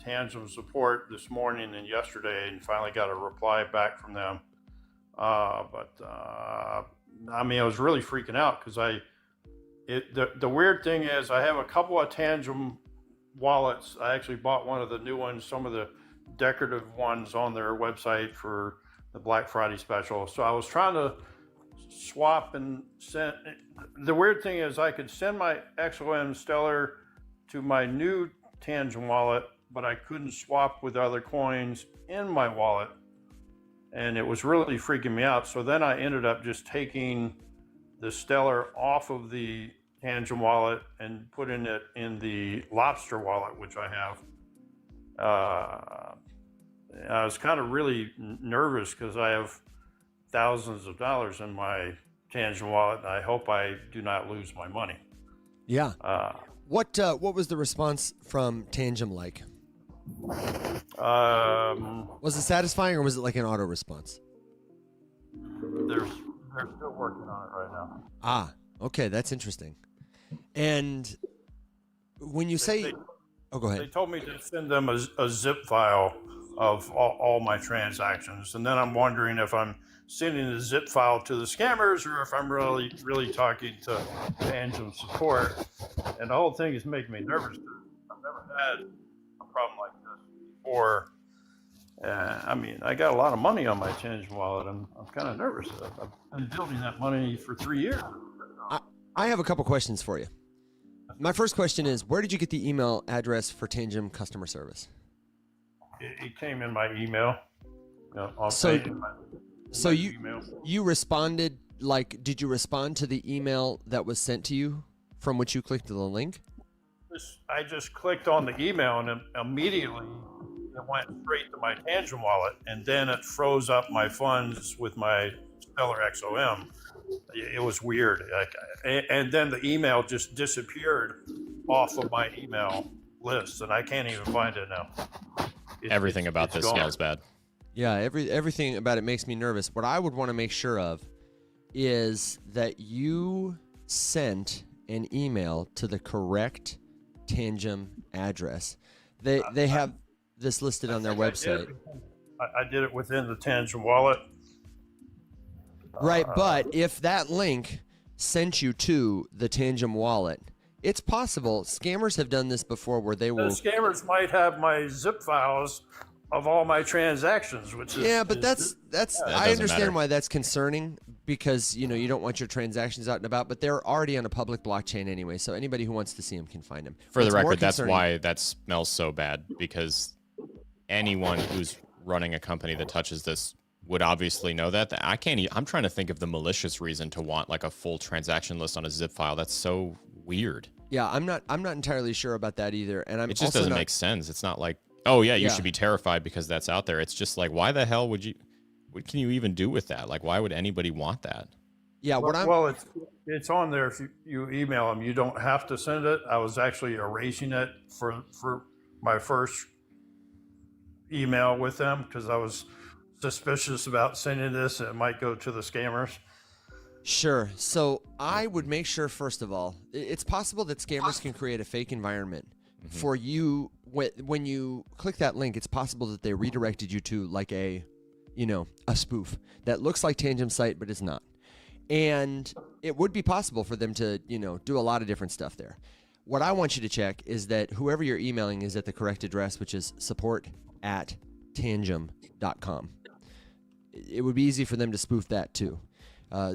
Tangem Support this morning and yesterday, and finally got a reply back from them. I was really freaking out because the weird thing is I have a couple of Tangem wallets. I actually bought one of the new ones, some of the decorative ones on their website for the Black Friday special. So I was trying to swap and send. The weird thing is I could send my XOM Stellar to my new Tangem wallet, but I couldn't swap with other coins in my wallet. And it was really freaking me out. So then I ended up just taking the Stellar off of the Tangem wallet and putting it in the Lobster wallet, which I have. I was kind of really nervous because I have thousands of dollars in my Tangem wallet, and I hope I do not lose my money.
Yeah. What was the response from Tangem like? Was it satisfying, or was it like an auto response?
They're still working on it right now.
Ah, okay, that's interesting. And when you say, go ahead.
They told me to send them a zip file of all my transactions, and then I'm wondering if I'm sending a zip file to the scammers or if I'm really talking to Tangem Support. And the whole thing is making me nervous. I've never had a problem like this before. I got a lot of money on my Tangem wallet. I'm kind of nervous. I've been building that money for 3 years.
I have a couple questions for you. My first question is, where did you get the email address for Tangem customer service?
It came in my email.
You responded, did you respond to the email that was sent to you from which you clicked the link?
I just clicked on the email, and immediately it went straight to my Tangem wallet, and then it froze up my funds with my Stellar XOM. It was weird. And then the email just disappeared off of my email list, and I can't even find it now.
Everything about this smells bad.
Yeah, everything about it makes me nervous. What I would want to make sure of is that you sent an email to the correct Tangem address. They have this listed on their website.
I did it within the Tangem wallet.
Right, but if that link sent you to the Tangem wallet, it's possible. Scammers have done this before where they
The
will...
scammers might have my zip files of all my transactions, which is...
Yeah, but that's
that
I
doesn't
understand
matter.
why that's concerning, because you don't want your transactions out and about, but they're already on a public blockchain anyway, so anybody who wants to see them can find them.
For the
What's more
record, that's
concerning-
why that smells so bad, because anyone who's running a company that touches this would obviously know that. I'm trying to think of the malicious reason to want like a full transaction list on a zip file. That's so weird.
Yeah, I'm not entirely sure about that either, and I'm
It just
also
doesn't
not,
make sense. It's not like, oh yeah, you
Yeah.
should be terrified because that's out there. It's just like, why the hell would you? What can you even do with that? Like, why would anybody want that?
Yeah, what I'm
Well, it's on there if you email them. You don't have to send it. I was actually erasing it for my first email with them because I was suspicious about sending this. It might go to the scammers.
Sure. So I would make sure, first of all, it's possible that scammers can create a fake environment for you. When you click that link, it's possible that they redirected you to like a spoof that looks like Tangem's site, but is not. And it would be possible for them to, do a lot of different stuff there. What I want you to check is that whoever you're emailing is at the correct address, which is support@tangem.com. It would be easy for them to spoof that too.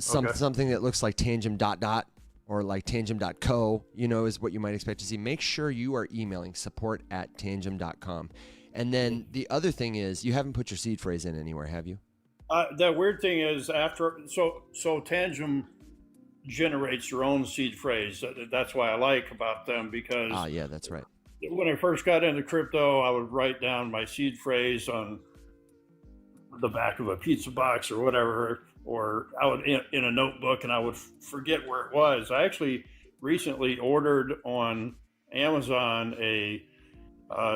Something that looks like tangem ... or like tangem.co, is what you might expect to see. Make sure you are emailing support@tangem.com. And then the other thing is, you haven't put your seed phrase in anywhere, have you?
The weird thing is so Tangem generates your own seed phrase. That's why I like about them, because
Yeah, that's right.
when I first got into crypto, I would write down my seed phrase on the back of a pizza box or whatever, or I would in a notebook, and I would forget where it was. I actually recently ordered on Amazon a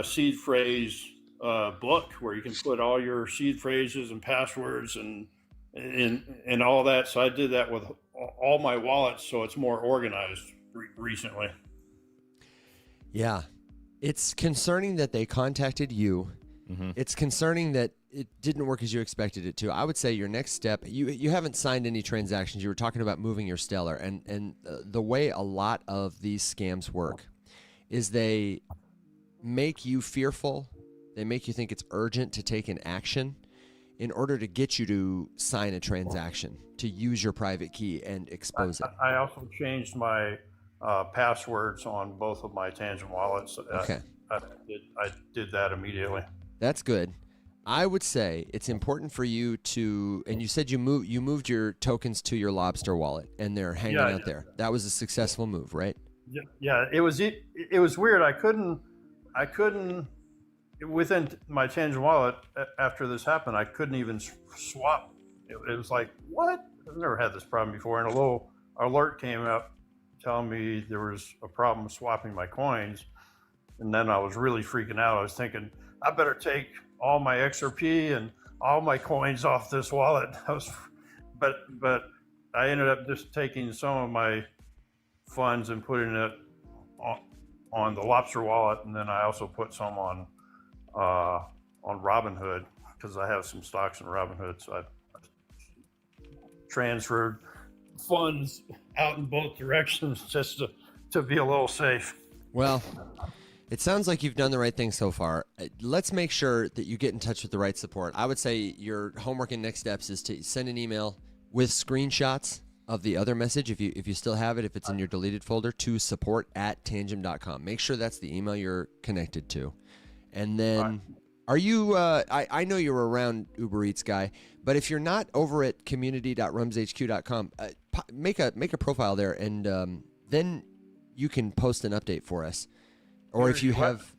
seed phrase book where you can put all your seed phrases and passwords and all that. So I did that with all my wallets, so it's more organized recently.
Yeah. It's concerning that they contacted you. It's concerning that it didn't work as you expected it to. I would say your next step, you haven't signed any transactions. You were talking about moving your Stellar, and the way a lot of these scams work is they make you fearful. They make you think it's urgent to take an action in order to get you to sign a transaction, to use your private key and expose it.
I also changed my passwords on both of my Tangent wallets.
Okay.
I did that immediately.
That's good. I would say it's important for you to, and you said you moved your tokens to your Lobster wallet, and they're hanging out there. That was a successful move, right?
Yeah, it was weird. I couldn't within my Tangent wallet after this happened. I couldn't even swap. It was like, what? I've never had this problem before, and a little alert came up telling me there was a problem swapping my coins, and then I was really freaking out. I was thinking, I better take all my XRP and all my coins off this wallet. But I ended up just taking some of my funds and putting it on the Lobster wallet, and then I also put some on Robinhood because I have some stocks in Robinhood. So I transferred funds out in both directions just to be a little safe.
Well, it sounds like you've done the right thing so far. Let's make sure that you get in touch with the right support. I would say your homework and next steps is to send an email with screenshots of the other message, if you still have it, if it's in your deleted folder, to support@tangem.com. Make sure that's the email you're connected to. And then, are you, I know you're around Uber Eats guy, but if you're not over at community.rumshq.com, make a profile there, and then you can post an update for us. Or if you have,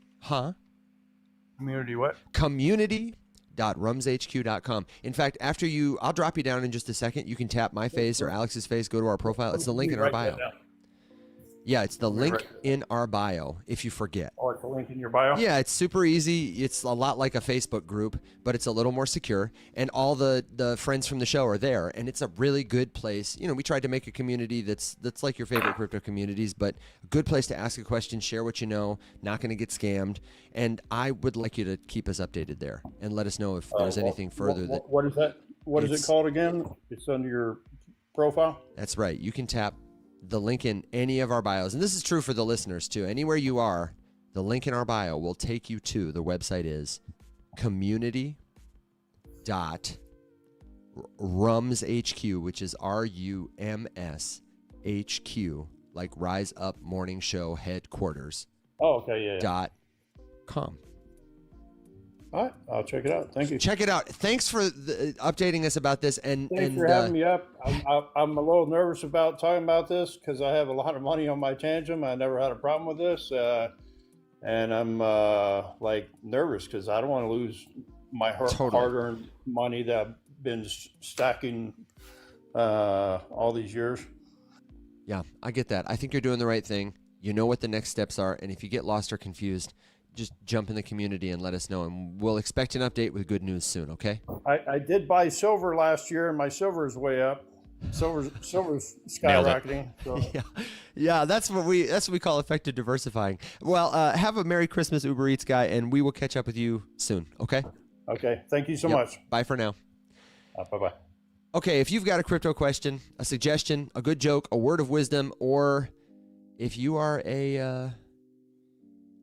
Community what?
Community.rumshq.com. In fact, I'll drop you down in just a second. You can tap my face or Alex's face, go to our profile. It's the link in our bio. Yeah, it's the link in our bio, if you forget.
Oh, it's a link in your bio?
Yeah, it's super easy. It's a lot like a Facebook group, but it's a little more secure. And all the friends from the show are there, and it's a really good place. We tried to make a community that's like your favorite crypto communities, but a good place to ask a question, share what you know, not going to get scammed. And I would like you to keep us updated there and let us know if there's anything further.
What is that? What is it called again? It's under your profile?
That's right. You can tap the link in any of our bios. And this is true for the listeners too. Anywhere you are, the link in our bio will take you to, the website is community.rumshq, which is RUMS HQ, like Rise Up Morning Show headquarters.
Oh, okay, yeah.
.com.
All right, I'll check it out. Thank you.
Check it out. Thanks for updating us about this. And
Thanks for having me up. I'm a little nervous about talking about this because I have a lot of money on my tantrum. I never had a problem with this. And I'm like nervous because I don't want to lose my hard-earned money that I've been stacking all these years.
Yeah, I get that. I think you're doing the right thing. You know what the next steps are. And if you get lost or confused, just jump in the community and let us know. And we'll expect an update with good news soon, okay?
I did buy silver last year, and my silver is way up. Silver's skyrocketing. So.
Yeah, that's what we call effective diversifying. Well, have a Merry Christmas, Uber Eats guy, and we will catch up with you soon, okay?
Okay, thank you so much.
Bye for now.
Bye-bye.
Okay, if you've got a crypto question, a suggestion, a good joke, a word of wisdom, or if you are a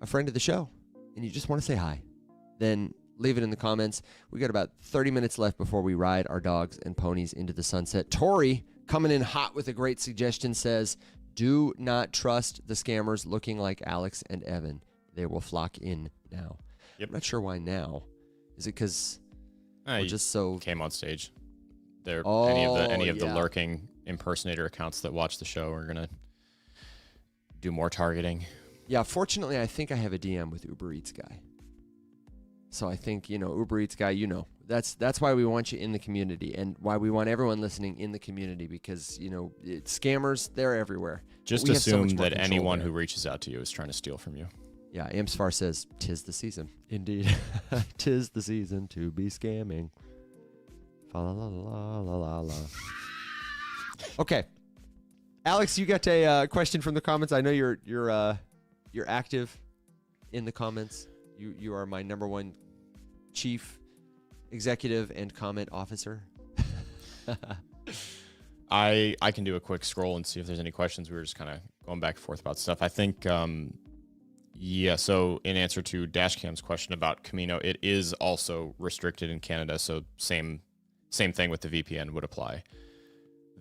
friend of the show and you just want to say hi, then leave it in the comments. We got about 30 minutes left before we ride our dogs and ponies into the sunset. Tori, coming in hot with a great suggestion, says, do not trust the scammers looking like Alex and Evan. They will flock in now.
Yep.
I'm not sure why now. Is it because we're just so...
Came on stage. There,
Oh,
any of the
yeah.
lurking impersonator accounts that watch the show are going to do more targeting.
Yeah, fortunately, I think I have a DM with Uber Eats guy. So I think, Uber Eats guy, that's why we want you in the community and why we want everyone listening in the community because, scammers, they're everywhere.
Just
We have so
assume
much more
that
control
anyone
there.
who reaches out to you is trying to steal from you.
Yeah, Amsfar says, 'tis the season. Indeed. 'Tis the season to be scamming. Fa la la la la la la. Okay. Alex, you got a question from the comments. I know you're active in the comments. You are my number one chief executive and comment officer.
I can do a quick scroll and see if there's any questions. We were just kind of going back and forth about stuff. I think, so in answer to Dashcam's question about Camino, it is also restricted in Canada. So same thing with the VPN would apply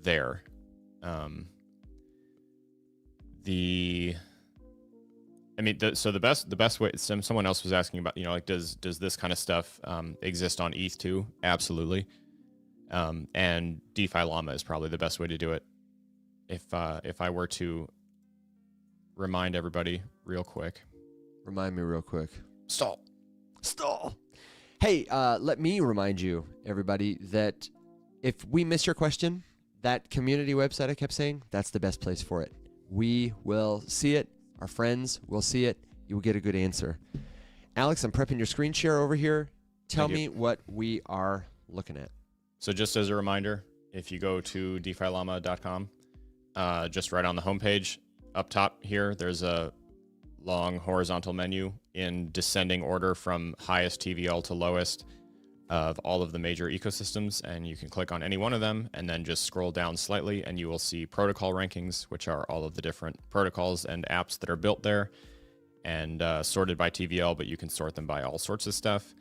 there. The best way. Someone else was asking about, does this kind of stuff exist on ETH too? Absolutely. And DeFi Llama is probably the best way to do it. If I were to remind everybody real quick.
Remind me real quick.
Stall.
Hey, let me remind you, everybody, that if we miss your question, that community website I kept saying, that's the best place for it. We will see it. Our friends will see it. You will get a good answer. Alex, I'm prepping your screen share over here. Tell me what we are looking at.
So just as a reminder, if you go to DeFiLlama.com, just right on the homepage, up top here, there's a long horizontal menu in descending order from highest TVL to lowest of all of the major ecosystems, and you can click on any one of them and then just scroll down slightly and you will see protocol rankings, which are all of the different protocols and apps that are built there and sorted by TVL, but you can sort them by all sorts of stuff.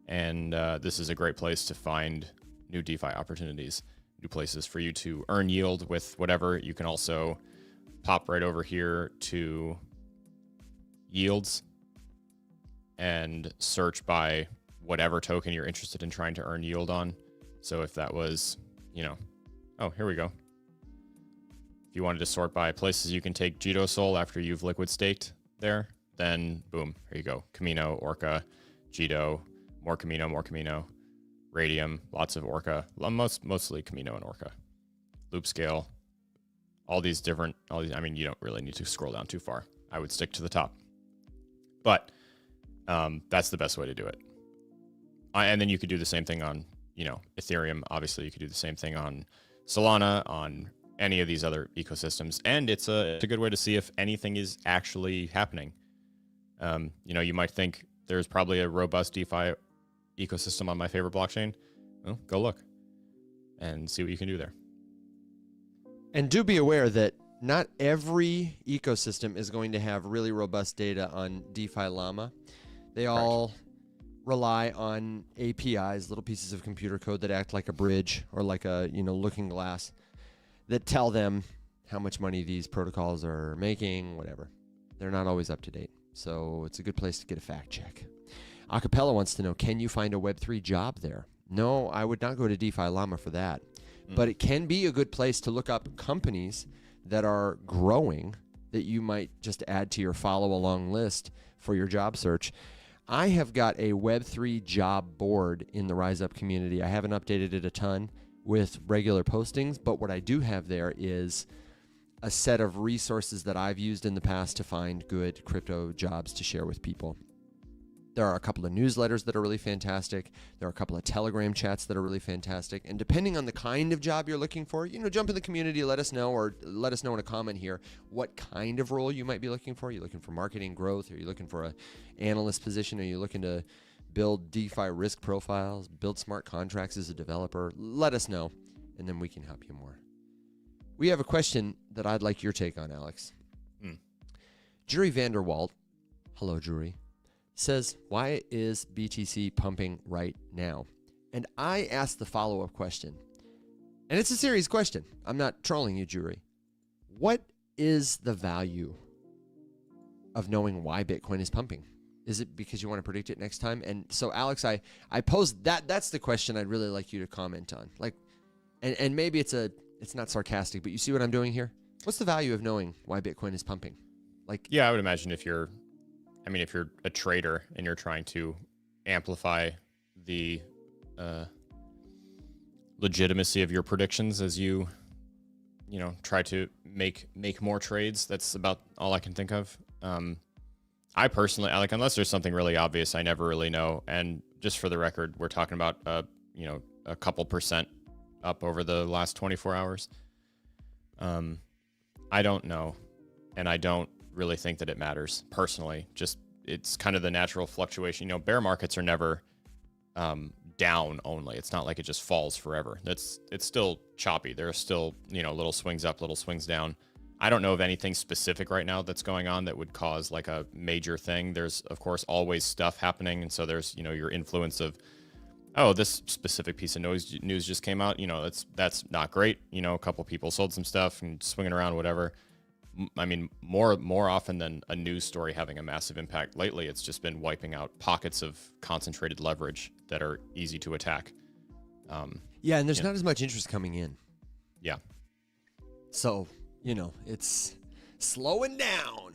And this is a great place to find new DeFi opportunities, new places for you to earn yield with whatever. You can also pop right over here to yields and search by whatever token you're interested in trying to earn yield on. So if that was, oh, here we go. If you wanted to sort by places you can take Jito Sol after you've liquid staked there, then boom, here you go. Camino, Orca, Jito, more Camino, Radium, lots of Orca, mostly Camino and Orca. Loop scale, all these, you don't really need to scroll down too far. I would stick to the top. But that's the best way to do it. And then you could do the same thing on, Ethereum. Obviously, you could do the same thing on Solana, on any of these other ecosystems. And it's a good way to see if anything is actually happening. You might think there's probably a robust DeFi ecosystem on my favorite blockchain. Well, go look. and see what you can do there.
And do be aware that not every ecosystem is going to have really robust data on DeFi Llama. They all rely on APIs, little pieces of computer code that act like a bridge or like a looking glass that tell them how much money these protocols are making, whatever. They're not always up to date. So it's a good place to get a fact check. Acapella wants to know, can you find a Web3 job there? No, I would not go to DeFi Llama for that. But it can be a good place to look up companies that are growing that you might just add to your follow along list for your job search. I have got a Web3 job board in the Rise Up community. I haven't updated it a ton with regular postings, but what I do have there is a set of resources that I've used in the past to find good crypto jobs to share with people. There are a couple of newsletters that are really fantastic. There are a couple of Telegram chats that are really fantastic. And depending on the kind of job you're looking for, jump in the community, let us know, or let us know in a comment here what kind of role you might be looking for. Are you looking for marketing growth? Are you looking for an analyst position? Are you looking to build DeFi risk profiles, build smart contracts as a developer? Let us know, and then we can help you more. We have a question that I'd like your take on, Alex. Jury Vanderwalt, hello, Jury, says, why is BTC pumping right now? And I asked the follow-up question, and it's a serious question. I'm not trolling you, Jury. What is the value of knowing why Bitcoin is pumping? Is it because you want to predict it next time? And so, Alex, I posed that. That's the question I'd really like you to comment on. And maybe it's not sarcastic, but you see what I'm doing here? What's the value of knowing why Bitcoin is pumping?
Yeah, I would imagine if you're a trader and you're trying to amplify the legitimacy of your predictions as you try to make more trades, that's about all I can think of. I personally, unless there's something really obvious, I never really know. And just for the record, we're talking about a couple percent up over the last 24 hours. I don't know, and I don't really think that it matters personally. Just it's kind of the natural fluctuation. Bear markets are never down only. It's not like it just falls forever. It's still choppy. There are still little swings up, little swings down. I don't know of anything specific right now that's going on that would cause like a major thing. There's of course always stuff happening, and so there's your influence of, oh, this specific piece of news just came out. That's not great. A couple people sold some stuff and swinging around, whatever. I mean, more often than a news story having a massive impact lately, it's just been wiping out pockets of concentrated leverage that are easy to attack.
And there's not as much interest coming in.
Yeah.
So, it's slowing down.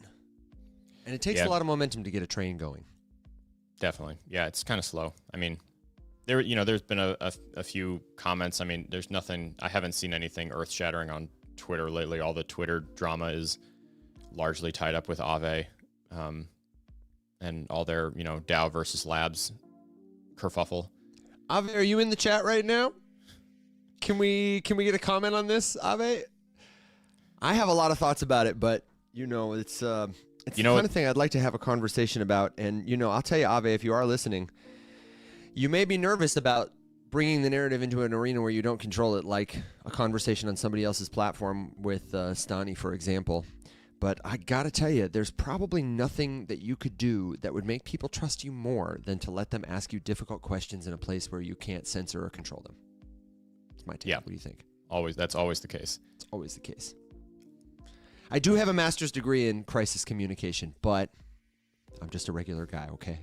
And it takes a lot of momentum to get a train going.
Definitely. Yeah, it's kind of slow. I mean, there's been a few comments. I mean, there's nothing, I haven't seen anything earth-shattering on Twitter lately. All the Twitter drama is largely tied up with Aave and all their, DAO versus Labs kerfuffle.
Aave, are you in the chat right now? Can we get a comment on this, Aave? I have a lot of thoughts about it, but it's the kind of thing I'd like to have a conversation about. And I'll tell you, Aave, if you are listening, you may be nervous about bringing the narrative into an arena where you don't control it, like a conversation on somebody else's platform with Stani, for example. But I gotta tell you, there's probably nothing that you could do that would make people trust you more than to let them ask you difficult questions in a place where you can't censor or control them. That's my take.
Yeah.
What do you think?
That's always the case.
It's always the case. I do have a master's degree in crisis communication, but I'm just a regular guy, okay?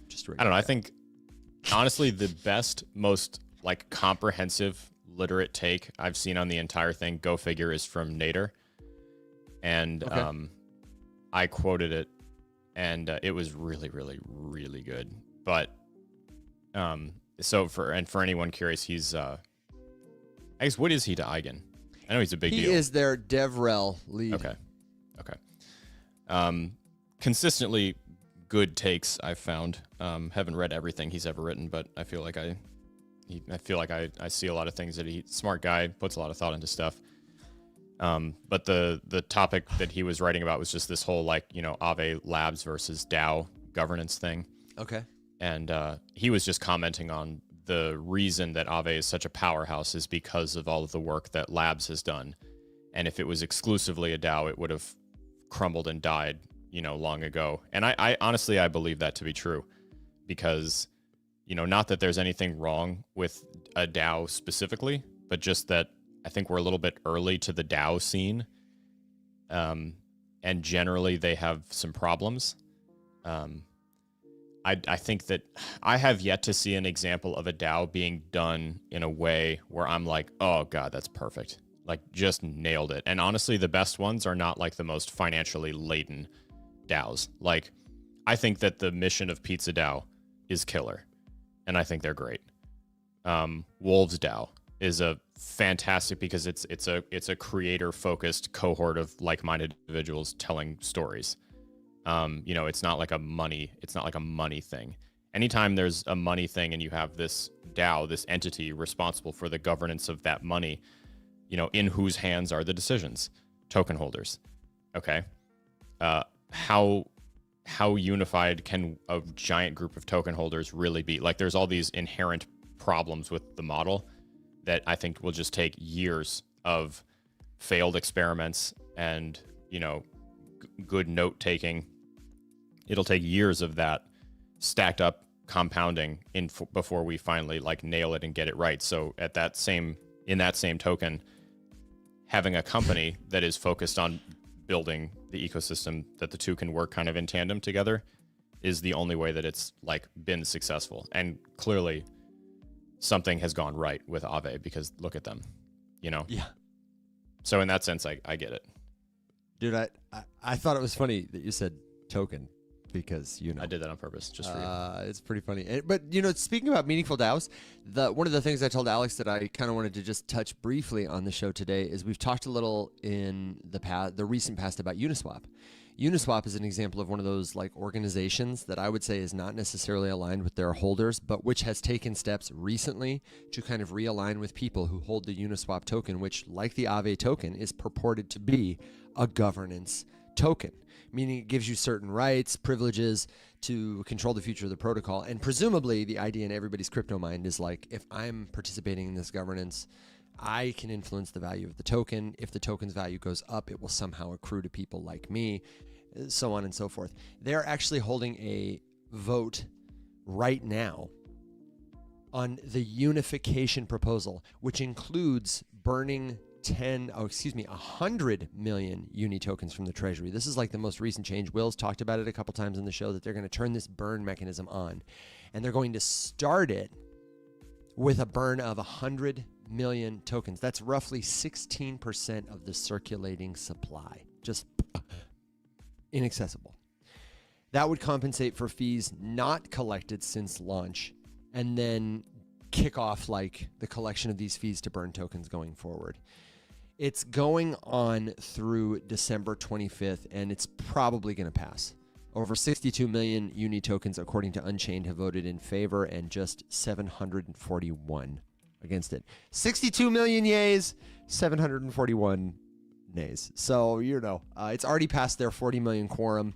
Just a regular
I don't know.
guy.
I think, honestly, the best, most comprehensive, literate take I've seen on the entire thing, go figure, is from Nader. And I quoted it, and it was really, really, really good. But so for anyone curious, he's I guess, what is he to Eigen? I know he's a big deal.
He is their DevRel lead.
Okay. Consistently good takes, I've found. Haven't read everything he's ever written, but I feel like I see a lot of things that smart guy, puts a lot of thought into stuff. But the topic that he was writing about was just this whole Aave Labs versus DAO governance thing.
Okay.
And he was just commenting on the reason that Aave is such a powerhouse is because of all of the work that Labs has done. And if it was exclusively a DAO, it would have crumbled and died, long ago. And I honestly, I believe that to be true, because, not that there's anything wrong with a DAO specifically, but just that I think we're a little bit early to the DAO scene. And generally they have some problems. I think that I have yet to see an example of a DAO being done in a way where I'm like, oh God, that's perfect. Like, just nailed it. And honestly, the best ones are not like the most financially laden DAOs. Like, I think that the mission of Pizza DAO is killer, and I think they're great. Wolves DAO is a fantastic, because it's a creator focused cohort of like-minded individuals telling stories. It's not like a money thing. Anytime there's a money thing and you have this DAO, this entity responsible for the governance of that money, in whose hands are the decisions? Token holders. Okay. How unified can a giant group of token holders really be? Like, there's all these inherent problems with the model that I think will just take years of failed experiments and, good note taking. It'll take years of that stacked up compounding before we finally nail it and get it right. So in that same token, having a company that is focused on building the ecosystem that the two can work kind of in tandem together is the only way that it's been successful. And clearly something has gone right with Aave, because look at them, Yeah. So in that sense, I get it.
Dude, I thought it was funny that you said token, because
I did that on purpose, just for you.
It's pretty funny. But speaking about meaningful DAOs, one of the things I told Alex that I kind of wanted to just touch briefly on the show today is we've talked a little in the recent past about Uniswap. Uniswap is an example of one of those organizations that I would say is not necessarily aligned with their holders, but which has taken steps recently to kind of realign with people who hold the Uniswap token, which, like the Aave token, is purported to be a governance token, meaning it gives you certain rights, privileges to control the future of the protocol. And presumably the idea in everybody's crypto mind is if I'm participating in this governance, I can influence the value of the token. If the token's value goes up, it will somehow accrue to people like me, so on and so forth. They're actually holding a vote right now on the unification proposal, which includes burning 100 million uni tokens from the treasury. This is the most recent change. Will's talked about it a couple times in the show, that they're going to turn this burn mechanism on, and they're going to start it with a burn of 100 million tokens. That's roughly 16% of the circulating supply. Just inaccessible. That would compensate for fees not collected since launch, and then kick off the collection of these fees to burn tokens going forward. It's going on through December 25th, and it's probably going to pass. Over 62 million uni tokens, according to Unchained, have voted in favor, and just 741 against it. 62 million yays, 741 nays. So, it's already passed their 40 million quorum.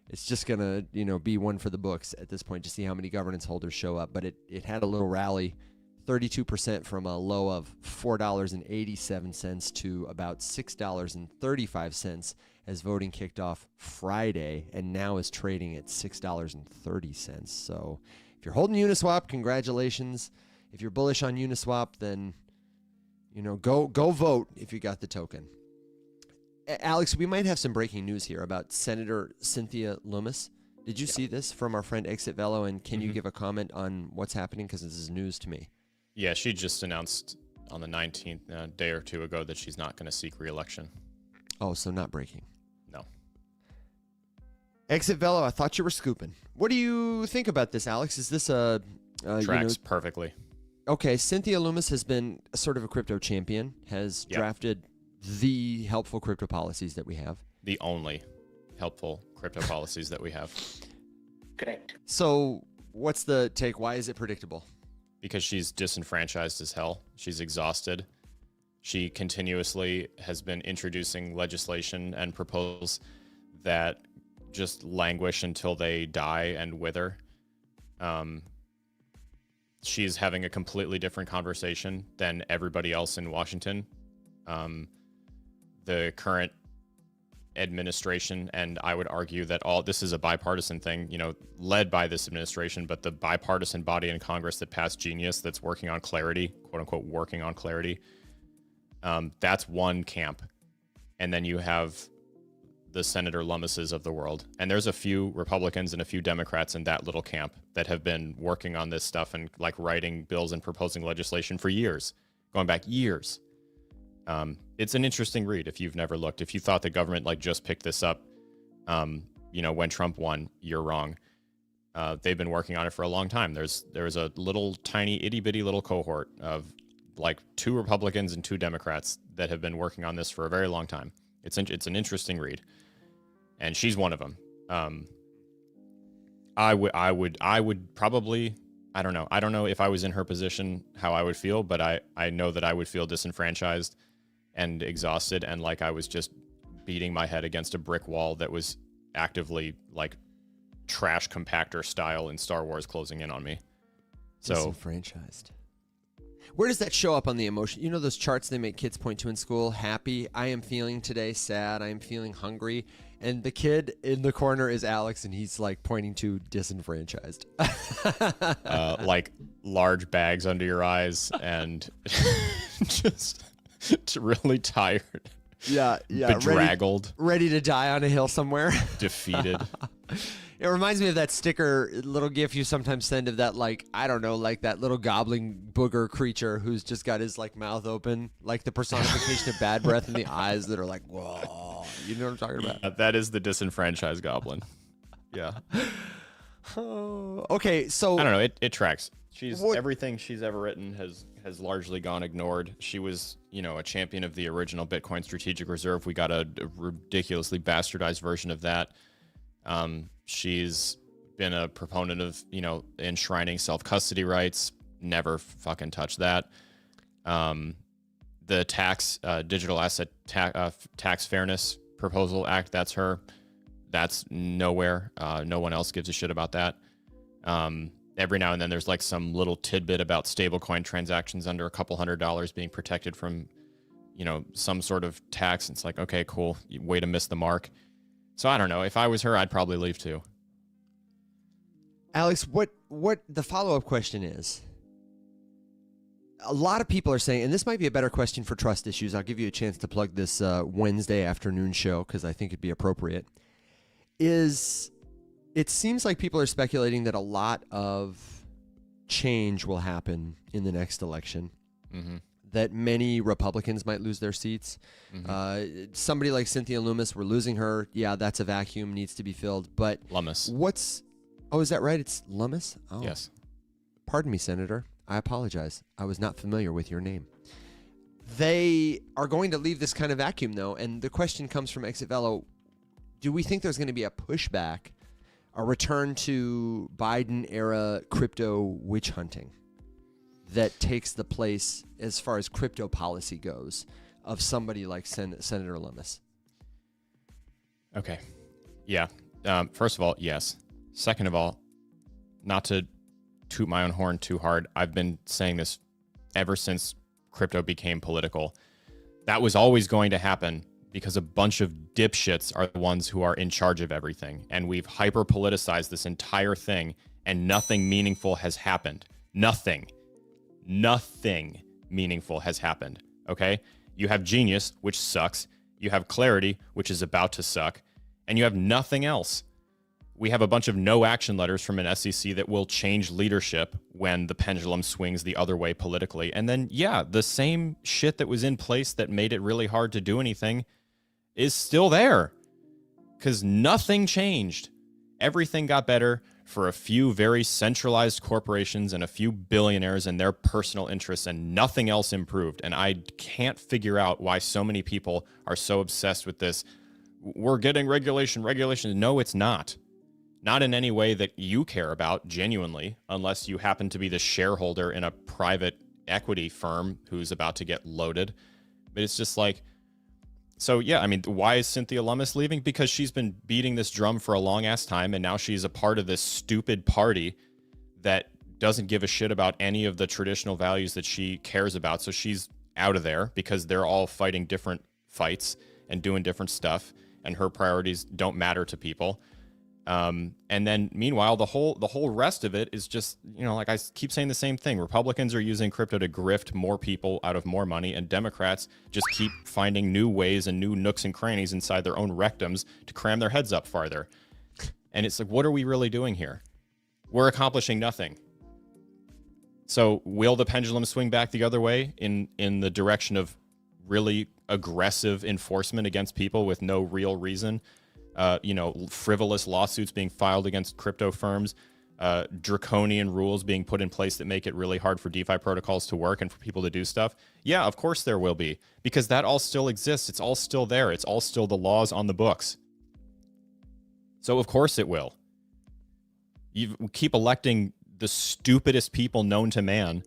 It's just going to, be one for the books at this point to see how many governance holders show up. But it had a little rally, 32% from a low of $4.87 to about $6.35 as voting kicked off Friday, and now is trading at $6.30. So if you're holding Uniswap, congratulations. If you're bullish on Uniswap, then go vote if you got the token. Alex, we might have some breaking news here about Senator Cynthia Lummis. Did you see this from our friend Exit Velo, and can you give a comment on what's happening, because this is news to me?
Yeah, she just announced on the 19th, a day or two ago, that she's not going to seek re-election.
Oh, so not breaking.
No.
Exit Velo, I thought you were scooping. What do you think about this, Alex? Is this
tracks perfectly.
Okay, Cynthia Lummis has been sort of a crypto champion, has drafted the helpful crypto policies that we have.
The only helpful crypto policies that we have.
Correct.
So what's the take? Why is it predictable?
Because she's disenfranchised as hell. She's exhausted. She continuously has been introducing legislation and proposals that just languish until they die and wither. she's having a completely different conversation than everybody else in Washington. The current administration, and I would argue that all this is a bipartisan thing, led by this administration, but the bipartisan body in Congress that passed Genius that's working on clarity, quote unquote, working on clarity. That's one camp. And then you have the Senator Lummises of the world. And there's a few Republicans and a few Democrats in that little camp that have been working on this stuff and like writing bills and proposing legislation for years, going back years. It's an interesting read if you've never looked. If you thought the government like just picked this up, when Trump won, you're wrong. They've been working on it for a long time. There's a little tiny itty bitty little cohort of like 2 Republicans and 2 Democrats that have been working on this for a very long time. It's an interesting read, and she's one of them. I would probably, I don't know if I was in her position how I would feel, but I know that I would feel disenfranchised and exhausted, and like I was just beating my head against a brick wall that was actively like trash compactor style in Star Wars closing in on me. So
disenfranchised. Where does that show up on the emotion? You know those charts they make kids point to in school? Happy, I am feeling today. Sad, I am feeling hungry. And the kid in the corner is Alex, and he's like pointing to disenfranchised.
Like large bags under your eyes and just really tired.
Yeah.
Bedraggled.
Ready to die on a hill somewhere.
Defeated.
It reminds me of that sticker, little gif you sometimes send of that, like, I don't know, like that little gobbling booger creature who's just got his like mouth open, like the personification of bad breath in the eyes that are like, whoa. You know what I'm talking about?
That is the disenfranchised goblin. Yeah.
Oh, okay, so
I don't know. It tracks. Everything she's ever written has largely gone ignored. She was, a champion of the original Bitcoin Strategic Reserve. We got a ridiculously bastardized version of that. She's been a proponent of, enshrining self-custody rights. Never fucking touched that. The digital asset tax fairness proposal act, that's her. That's nowhere. No one else gives a shit about that. Every now and then there's like some little tidbit about stablecoin transactions under $200 being protected from, some sort of tax. It's like, okay, cool. Way to miss the mark. So I don't know. If I was her, I'd probably leave too.
Alex, what the follow-up question is, a lot of people are saying, and this might be a better question for trust issues. I'll give you a chance to plug this Wednesday afternoon show because I think it'd be appropriate. It seems like people are speculating that a lot of change will happen in the next election. Mm-hmm. That many Republicans might lose their seats. Mm-hmm. Somebody like Cynthia Lummis, we're losing her. Yeah, that's a vacuum, needs to be filled. But
Lummis.
Is that right? It's Lummis? Oh.
Yes.
Pardon me, Senator. I apologize. I was not familiar with your name. They are going to leave this kind of vacuum, though, and the question comes from Exit Velo. Do we think there's going to be a pushback, a return to Biden-era crypto witch hunting that takes the place, as far as crypto policy goes, of somebody like Senator Lummis?
Okay. Yeah. First of all, yes. Second of all, not to toot my own horn too hard, I've been saying this ever since crypto became political. That was always going to happen because a bunch of dipshits are the ones who are in charge of everything. And we've hyper-politicized this entire thing, and nothing meaningful has happened. Nothing meaningful has happened, okay? You have Genius, which sucks. You have Clarity, which is about to suck. And you have nothing else. We have a bunch of no action letters from an SEC that will change leadership when the pendulum swings the other way politically. And then, yeah, the same shit that was in place that made it really hard to do anything is still there because nothing changed. Everything got better for a few very centralized corporations and a few billionaires and their personal interests, and nothing else improved. And I can't figure out why so many people are so obsessed with this. We're getting regulation. No, it's not. Not in any way that you care about genuinely, unless you happen to be the shareholder in a private equity firm who's about to get loaded. But it's just like, so yeah, I mean, why is Cynthia Lummis leaving? Because she's been beating this drum for a long ass time, and now she's a part of this stupid party that doesn't give a shit about any of the traditional values that she cares about. So she's out of there because they're all fighting different fights and doing different stuff, and her priorities don't matter to people. And then meanwhile, the whole rest of it is just, like I keep saying the same thing. Republicans are using crypto to grift more people out of more money, and Democrats just keep finding new ways and new nooks and crannies inside their own rectums to cram their heads up farther. And it's like, what are we really doing here? We're accomplishing nothing. So will the pendulum swing back the other way in the direction of really aggressive enforcement against people with no real reason? Frivolous lawsuits being filed against crypto firms, draconian rules being put in place that make it really hard for DeFi protocols to work and for people to do stuff. Yeah, of course there will be, because that all still exists. It's all still there. It's all still the laws on the books. So of course it will. You keep electing the stupidest people known to man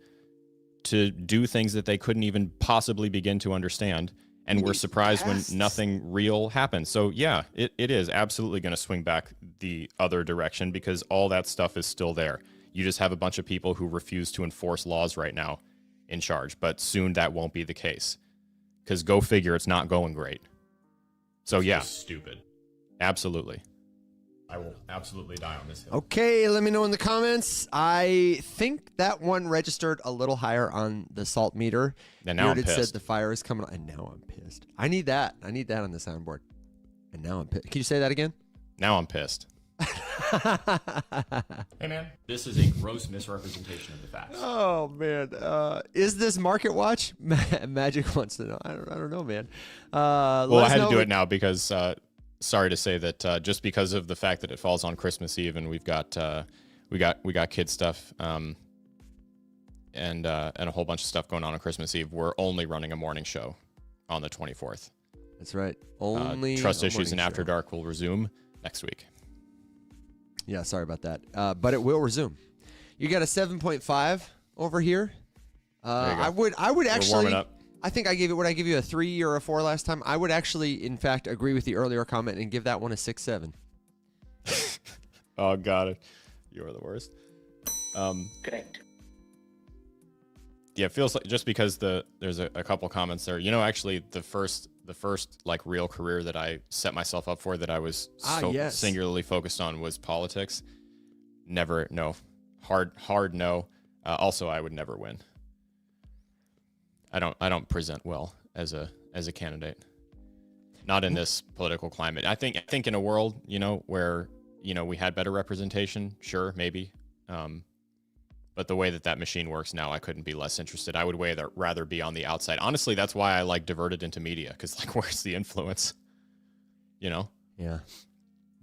to do things that they couldn't even possibly begin to understand. And we're surprised when nothing real happens. So yeah, it is absolutely going to swing back the other direction, because all that stuff is still there. You just have a bunch of people who refuse to enforce laws right now in charge. But soon that won't be the case, because go figure, it's not going great. So yeah,
stupid.
Absolutely.
I will absolutely die on this hill.
Okay, let me know in the comments. I think that one registered a little higher on the salt meter.
And now I'm
Bearded
pissed.
said the fire is coming on, and now I'm pissed. I need that. I need that on the soundboard. And now I'm pissed. Can you say that again?
Now I'm pissed.
Hey, man, this is a gross misrepresentation of the facts.
Oh man, is this Market Watch? Magic wants to know. I don't know, man.
Well, I had to do it now because sorry to say that just because of the fact that it falls on Christmas Eve, and we got kid stuff and a whole bunch of stuff going on Christmas Eve, we're only running a morning show on the 24th.
That's right. Only
Trust
a
Issues and
morning
After
show.
Dark will resume next week.
Yeah, sorry about that. But it will resume. You got a 7.5 over here.
There you go.
I would
We're
actually.
warming up.
I think I gave it. Would I give you a 3 or a 4 last time? I would actually, in fact, agree with the earlier comment and give that one a 6.7.
Oh God, you are the worst.
Correct.
Yeah, it feels like, just because there's a couple comments there. Actually, the first like real career that I set myself up for, that I was
yes.
singularly focused on, was politics. Never, no, hard no. Also, I would never win. I don't present well as a candidate. Not in this political climate. I think in a world, where we had better representation, sure, maybe. But the way that machine works now, I couldn't be less interested. I would rather be on the outside. Honestly, that's why I diverted into media, because where's the influence?
Yeah.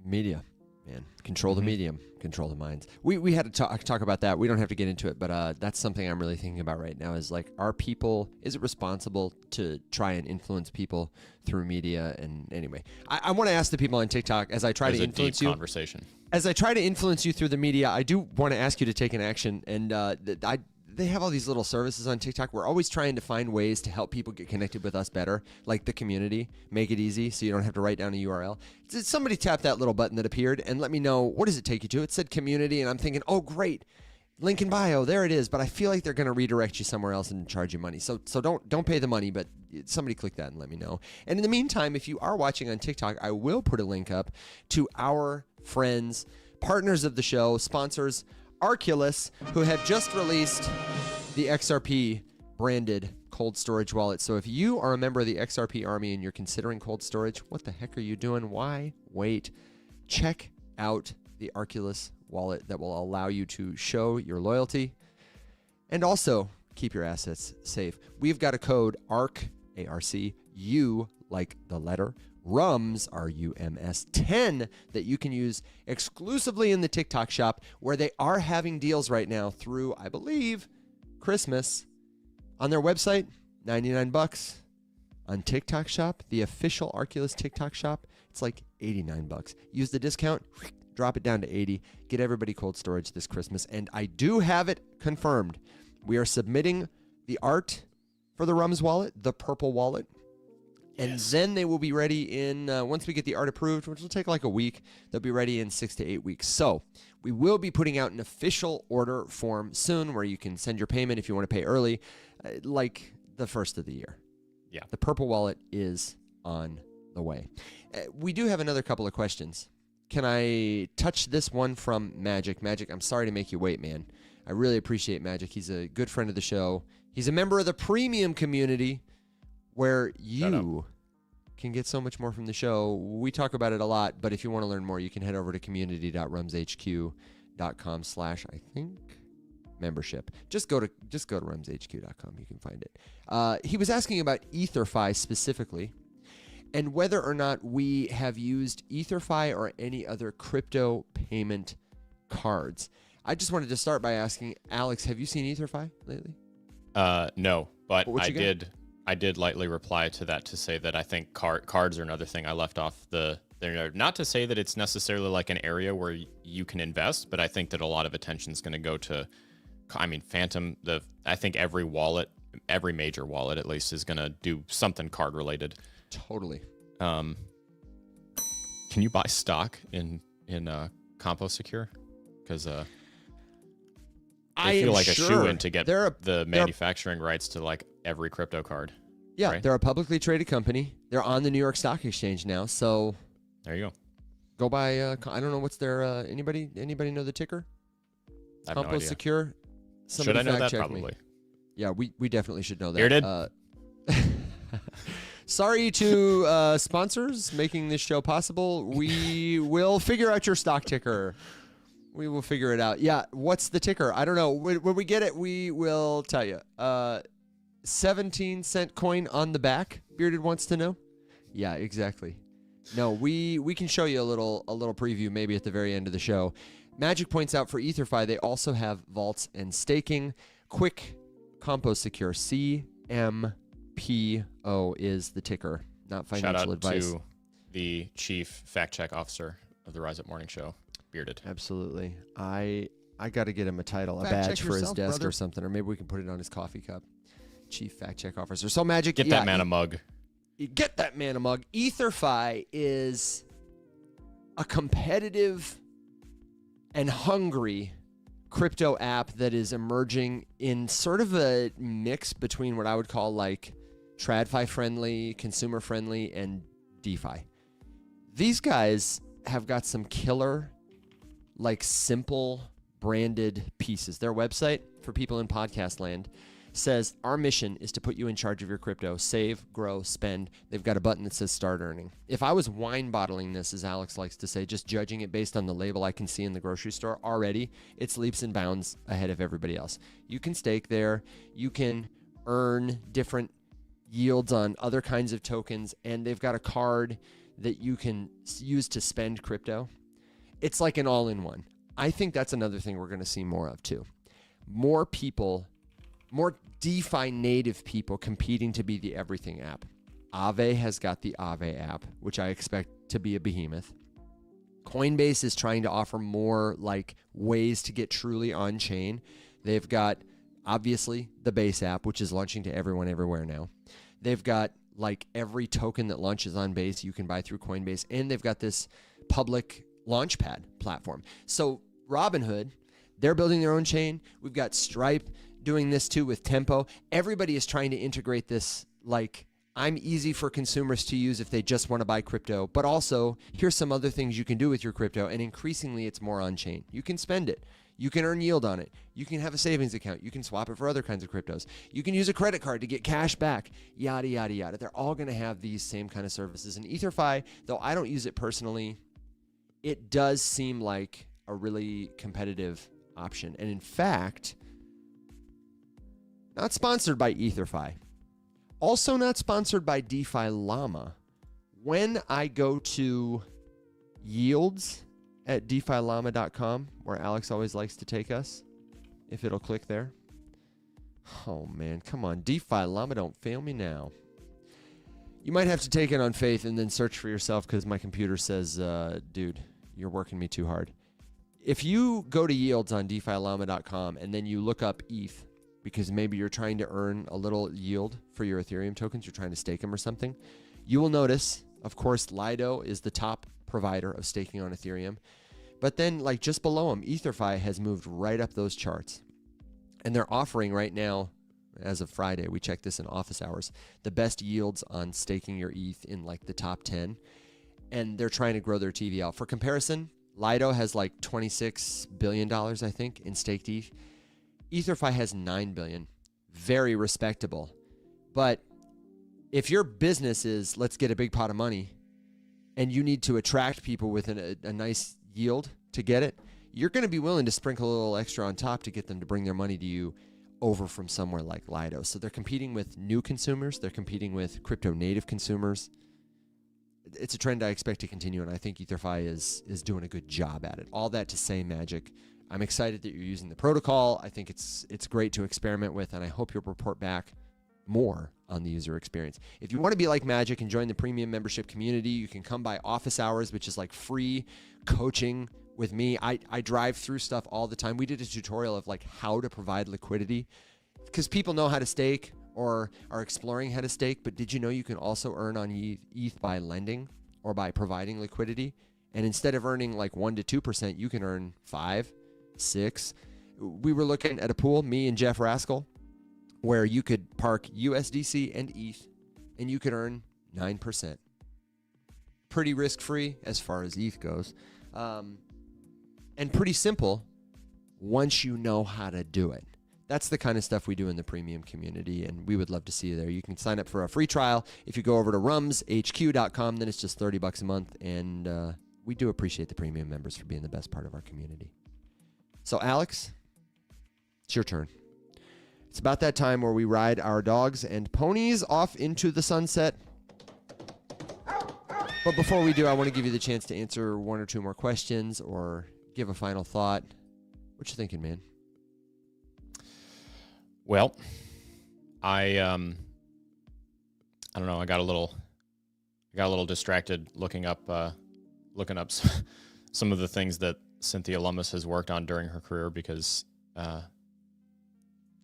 Media, man. Control the medium, control the minds. We had to talk about that. We don't have to get into it, but that's something I'm really thinking about right now, is is it responsible to try and influence people through media? And anyway, I want to ask the people on TikTok, as I try to influence you.
Conversation.
As I try to influence you through the media, I do want to ask you to take an action. And they have all these little services on TikTok. We're always trying to find ways to help people get connected with us better, like the community. Make it easy so you don't have to write down a URL. Somebody tap that little button that appeared and let me know, what does it take you to? It said community, and I'm thinking, oh, great. Link in bio, there it is. But I feel like they're going to redirect you somewhere else and charge you money. So don't pay the money, but somebody click that and let me know. And in the meantime, if you are watching on TikTok, I will put a link up to our friends, partners of the show, sponsors, Arculus, who have just released the XRP branded cold storage wallet. So if you are a member of the XRP army and you're considering cold storage, what the heck are you doing? Why wait? Check out the Arculus wallet that will allow you to show your loyalty and also keep your assets safe. We've got a code ARC, A-R-C, U like the letter, RUMS, R-U-M-S, 10 that you can use exclusively in the TikTok shop, where they are having deals right now through, I believe, Christmas. On their website, $99. On TikTok shop, the official Arculus TikTok shop, it's like $89. Use the discount, drop it down to 80. Get everybody cold storage this Christmas. And I do have it confirmed. We are submitting the art for the RUMS wallet, the purple wallet, And then they will be ready in, once we get the art approved, which will take like a week, they'll be ready in 6 to 8 weeks. So we will be putting out an official order form soon where you can send your payment if you want to pay early, like the first of the year.
Yeah.
The Purple Wallet is on the way. We do have another couple of questions. Can I touch this one from Magic? Magic, I'm sorry to make you wait, man. I really appreciate Magic. He's a good friend of the show. He's a member of the premium community where you can get so much more from the show. We talk about it a lot, but if you want to learn more, you can head over to community.rumshq.com/membership. Just go to rumshq.com. You can find it. He was asking about EtherFi specifically, and whether or not we have used EtherFi or any other crypto payment cards. I just wanted to start by asking, Alex, have you seen EtherFi lately?
No, but I
I
did lightly reply to that to say that I think cards are another thing I left off there. Not to say that it's necessarily like an area where you can invest, but I think that a lot of attention is going to go to, Phantom. I think every major wallet at least, is going to do something card related.
Totally.
Can you buy stock in CompoSecure? Because I feel like a shoe-in to get the manufacturing rights to like every crypto card.
Yeah,
right?
They're a publicly traded company. They're on the New York Stock Exchange now. So
there you go.
Go buy. I don't know what's their. Anybody know the ticker?
I have no idea.
Secure.
Should I know that? Probably.
Me. Yeah, we definitely should know that.
Here did.
Sorry to sponsors making this show possible. We will figure out your stock ticker. We will figure it out. Yeah, what's the ticker? I don't know. When we get it, we will tell you. 17-cent coin on the back. Bearded wants to know. Yeah, exactly. No, we can show you a little preview maybe at the very end of the show. Magic points out for EtherFi, they also have vaults and staking. Quick CompoSecure. CMPO is the ticker, not financial advice.
Shout out to the chief fact check officer of the Rise Up Morning Show, Bearded.
Absolutely. I got to get him a title, a
Fact
badge
check
for his
yourself,
desk
brother.
or something, or maybe we can put it on his coffee cup. Chief fact check officer. So Magic,
Get that man a mug.
Get that man a mug. EtherFi is a competitive and hungry crypto app that is emerging in sort of a mix between what I would call like TradFi friendly, consumer friendly, and DeFi. These guys have got some killer, like simple branded pieces. Their website, for people in podcast land, says our mission is to put you in charge of your crypto. Save, grow, spend. They've got a button that says start earning. If I was wine bottling this, as Alex likes to say, just judging it based on the label I can see in the grocery store, already it's leaps and bounds ahead of everybody else. You can stake there. You can earn different yields on other kinds of tokens, and they've got a card that you can use to spend crypto. It's like an all-in-one. I think that's another thing we're going to see more of too. More people, more DeFi native people competing to be the everything app. Aave has got the Aave app, which I expect to be a behemoth. Coinbase is trying to offer more like ways to get truly on chain. They've got obviously the Base app, which is launching to everyone everywhere now. They've got like every token that launches on Base you can buy through Coinbase, and they've got this public launchpad platform. So Robinhood, they're building their own chain. We've got Stripe doing this too with Tempo. Everybody is trying to integrate this, like I'm easy for consumers to use if they just want to buy crypto, but also here's some other things you can do with your crypto, and increasingly it's more on chain. You can spend it. You can earn yield on it. You can have a savings account. You can swap it for other kinds of cryptos. You can use a credit card to get cash back, yada, yada, yada. They're all going to have these same kind of services. And EtherFi, though I don't use it personally, it does seem like a really competitive option. And in fact, not sponsored by EtherFi. Also not sponsored by DeFi Llama. When I go to yields at DeFiLlama.com, where Alex always likes to take us, if it'll click there. Oh man, come on. DeFi Llama, don't fail me now. You might have to take it on faith and then search for yourself because my computer says, dude, you're working me too hard. If you go to yields on DeFiLlama.com and then you look up ETH, because maybe you're trying to earn a little yield for your Ethereum tokens, you're trying to stake them or something, You will notice, of course, Lido is the top provider of staking on Ethereum. But then, like, just below them, EtherFi has moved right up those charts. And they're offering right now, as of Friday, we checked this in office hours, the best yields on staking your ETH in like the top 10. And they're trying to grow their TVL. For comparison, Lido has like $26 billion, I think, in staked ETH. EtherFi has $9 billion. Very respectable. But if your business is, let's get a big pot of money, and you need to attract people with a nice yield to get it, you're going to be willing to sprinkle a little extra on top to get them to bring their money to you over from somewhere like Lido. So they're competing with new consumers. They're competing with crypto native consumers. It's a trend I expect to continue, and I think EtherFi is doing a good job at it. All that to say, Magic, I'm excited that you're using the protocol. I think it's great to experiment with, and I hope you'll report back more on the user experience. If you want to be like Magic and join the premium membership community, you can come by office hours, which is like free coaching with me. I drive through stuff all the time. We did a tutorial of like how to provide liquidity, because people know how to stake or are exploring how to stake, but did you know you can also earn on ETH by lending or by providing liquidity? And instead of earning like 1% to 2%, you can earn 5, 6. We were looking at a pool, me and Jeff Rascal, where you could park USDC and ETH and you could earn 9%. Pretty risk-free as far as ETH goes. And pretty simple once you know how to do it. That's the kind of stuff we do in the premium community, and we would love to see you there. You can sign up for a free trial. If you go over to rumshq.com, then it's just $30 a month, and we do appreciate the premium members for being the best part of our community. So, Alex, it's your turn. It's about that time where we ride our dogs and ponies off into the sunset. But before we do, I want to give you the chance to answer one or two more questions or give a final thought. What you thinking, man?
Well, I don't know. I got a little distracted looking up some of the things that Cynthia Lummis has worked on during her career, because I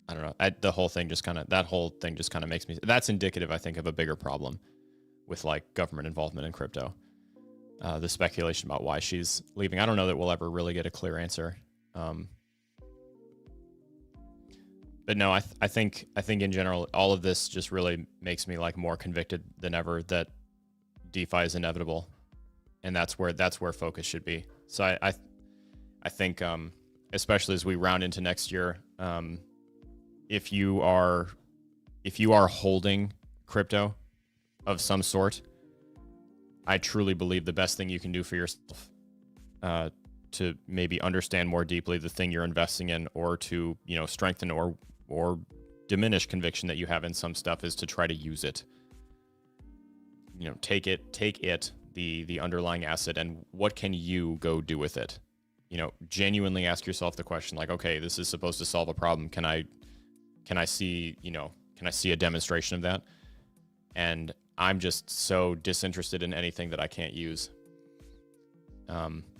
don't know. That whole thing just kind of makes me. That's indicative, I think, of a bigger problem with like government involvement in crypto. The speculation about why she's leaving. I don't know that we'll ever really get a clear answer. But no, I think in general, all of this just really makes me like more convicted than ever that DeFi is inevitable, and that's where focus should be. So I think especially as we round into next year, if you are holding crypto of some sort, I truly believe the best thing you can do for yourself to maybe understand more deeply the thing you're investing in, or to strengthen or diminish conviction that you have in some stuff, is to try to use it. Take it, the underlying asset, and what can you go do with it? Genuinely ask yourself the question, like, okay, this is supposed to solve a problem. Can I see a demonstration of that? And I'm just so disinterested in anything that I can't use.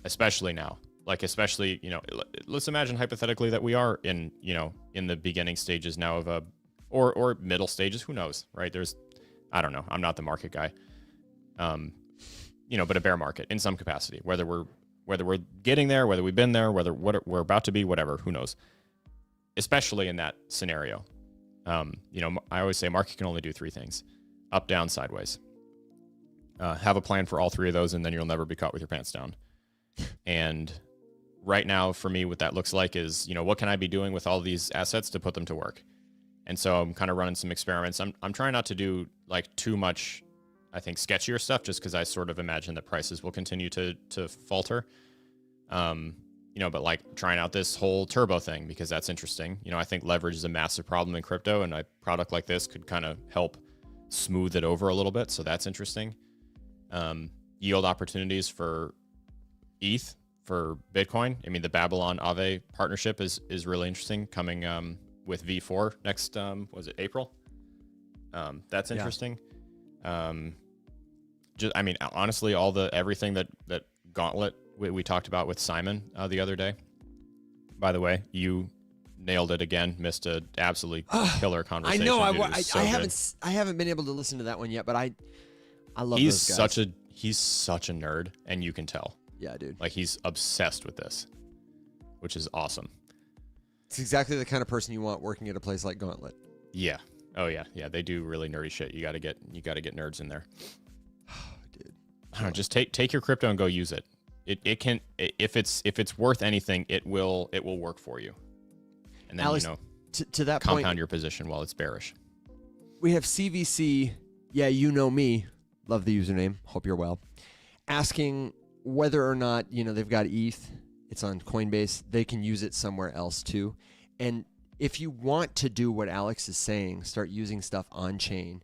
Especially now. Especially, let's imagine hypothetically that we are in the beginning stages now of or middle stages, who knows, right? I don't know. I'm not the market guy. But a bear market in some capacity, whether we're getting there, whether we've been there, whether what we're about to be, whatever, who knows? Especially in that scenario. I always say market can only do 3 things: up, down, sideways. Have a plan for all 3 of those, and then you'll never be caught with your pants down. And right now, for me, what that looks like is, what can I be doing with all these assets to put them to work? And so I'm kind of running some experiments. I'm trying not to do like too much, I think, sketchier stuff, just because I sort of imagine that prices will continue to falter. But like trying out this whole turbo thing, because that's interesting. I think leverage is a massive problem in crypto, and a product like this could kind of help smooth it over a little bit. So that's interesting. Yield opportunities for ETH, for Bitcoin. I mean, the Babylon Aave partnership is really interesting, coming with V4 next, was it April? That's interesting. Honestly, everything that Gauntlet we talked about with Simon the other day. By the way, you nailed it again. Missed an absolutely killer conversation.
I know.
Dude,
I haven't been able to listen to that one yet, but I love
he's
those guys.
he's such a nerd, and you can tell.
Yeah, dude.
Like, he's obsessed with this, which is awesome.
It's exactly the kind of person you want working at a place like Gauntlet.
Yeah. Oh yeah. Yeah. They do really nerdy shit. You gotta get nerds in there.
Dude.
I don't know, just take your crypto and go use it. It can, if it's worth anything, it will work for you. And then,
Alex, to that
compound
point,
your position while it's bearish.
we have CVC. Yeah, you know me. Love the username. Hope you're well. Asking whether or not, they've got ETH. It's on Coinbase. They can use it somewhere else too. And if you want to do what Alex is saying, start using stuff on chain,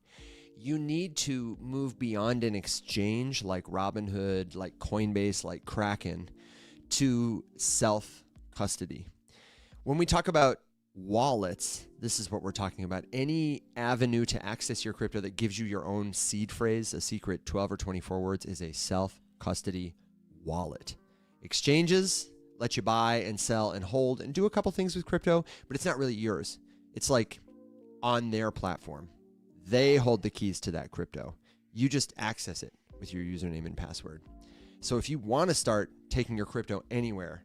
you need to move beyond an exchange like Robinhood, like Coinbase, like Kraken, to self-custody. When we talk about wallets, this is what we're talking about. Any avenue to access your crypto that gives you your own seed phrase, a secret 12 or 24 words, is a self-custody wallet. Exchanges let you buy and sell and hold and do a couple things with crypto, but it's not really yours. It's like on their platform. They hold the keys to that crypto. You just access it with your username and password. So if you want to start taking your crypto anywhere,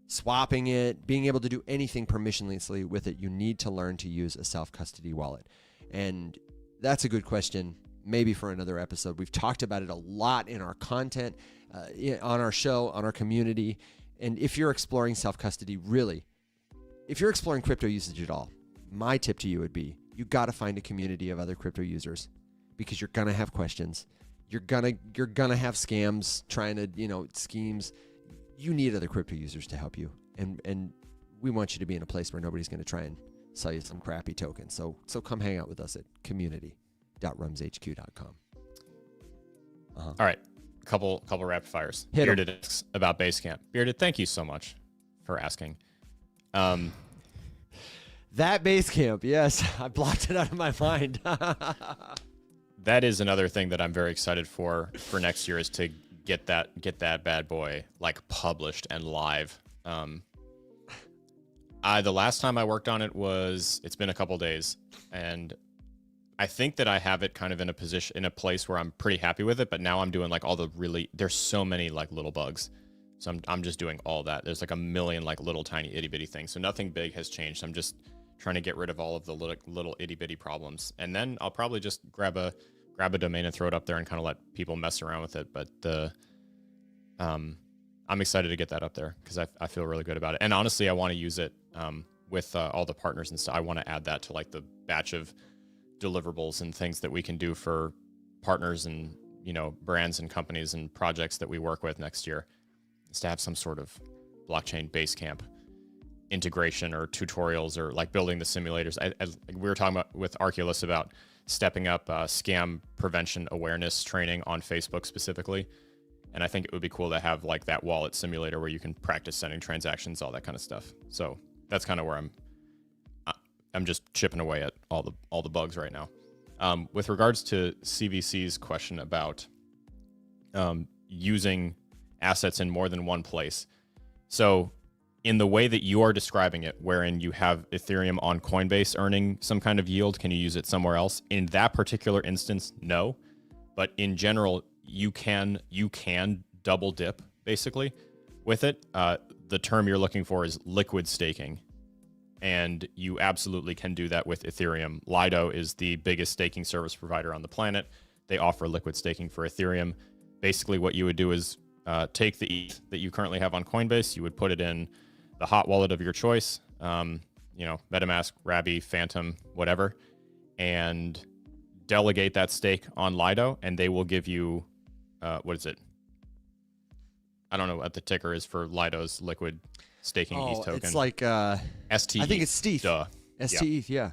swapping it, being able to do anything permissionlessly with it, you need to learn to use a self-custody wallet. And that's a good question, maybe for another episode. We've talked about it a lot in our content, on our show, on our community. And if you're exploring self-custody, really, if you're exploring crypto usage at all, my tip to you would be, you got to find a community of other crypto users, because you're going to have questions. You're going to have scams, trying to, schemes. You need other crypto users to help you. And we want you to be in a place where nobody's going to try and sell you some crappy token. So come hang out with us at community.rumshq.com.
All right. Couple rapid fires.
Hit 'em.
Bearded asks about Basecamp. Bearded, thank you so much for asking.
That Basecamp, yes. I blocked it out of my mind.
That is another thing that I'm very excited for next year, is to get that bad boy like published and live. The last time I worked on it it's been a couple days, and I think that I have it kind of in a place where I'm pretty happy with it, but now I'm doing like there's so many like little bugs. So I'm just doing all that. There's like a million like little tiny itty bitty things. So nothing big has changed. I'm just trying to get rid of all of the little itty bitty problems. And then I'll probably just grab a domain and throw it up there and kind of let people mess around with it. But I'm excited to get that up there because I feel really good about it. And honestly, I want to use it with all the partners and stuff. I want to add that to like the batch of deliverables and things that we can do for partners and brands and companies and projects that we work with next year, is to have some sort of blockchain Basecamp integration or tutorials, or like building the simulators. We were talking about with Arculus about stepping up scam prevention awareness training on Facebook specifically, and I think it would be cool to have like that wallet simulator where you can practice sending transactions, all that kind of stuff. So that's kind of where I'm just chipping away at all the bugs right now. With regards to CVC's question about using assets in more than one place. So in the way that you are describing it, wherein you have Ethereum on Coinbase earning some kind of yield, can you use it somewhere else? In that particular instance, no. But in general, you can double dip basically with it. The term you're looking for is liquid staking. And you absolutely can do that with Ethereum. Lido is the biggest staking service provider on the planet. They offer liquid staking for Ethereum. Basically, what you would do is take the ETH that you currently have on Coinbase, you would put it in the hot wallet of your choice, MetaMask, Rabby, Phantom, whatever, and delegate that stake on Lido, and they will give you, what is it? I don't know what the ticker is for Lido's liquid staking ETH token.
It's like
ST.
I think it's Steve.
Duh.
ST, yeah.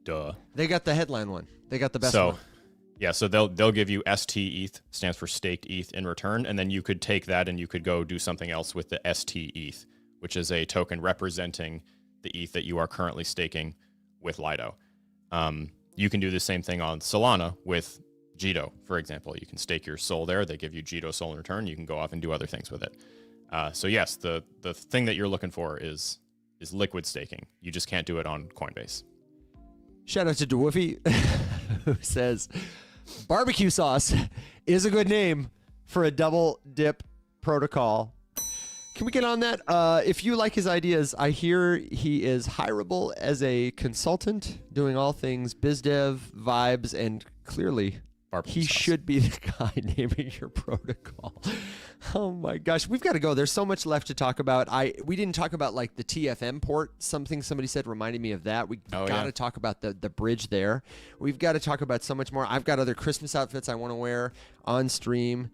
Duh.
They got the headline one. They got the best one.
Yeah, so they'll give you ST ETH, stands for staked ETH, in return, and then you could take that and you could go do something else with the ST ETH, which is a token representing the ETH that you are currently staking with Lido. You can do the same thing on Solana with Jito, for example. You can stake your Sol there. They give you Jito Sol in return. You can go off and do other things with it. So yes, the thing that you're looking for is liquid staking. You just can't do it on Coinbase.
Shout out to Dwarfy, who says, Barbecue sauce is a good name for a double dip protocol. Can we get on that? If you like his ideas, I hear he is hireable as a consultant, doing all things biz dev, vibes, and clearly
Barbecue
he
sauce.
should be the guy naming your protocol. Oh my gosh, we've got to go. There's so much left to talk about. We didn't talk about like the TFM port. Something somebody said reminded me of that. We got to talk about the bridge there. We've got to talk about so much more. I've got other Christmas outfits I want to wear on stream.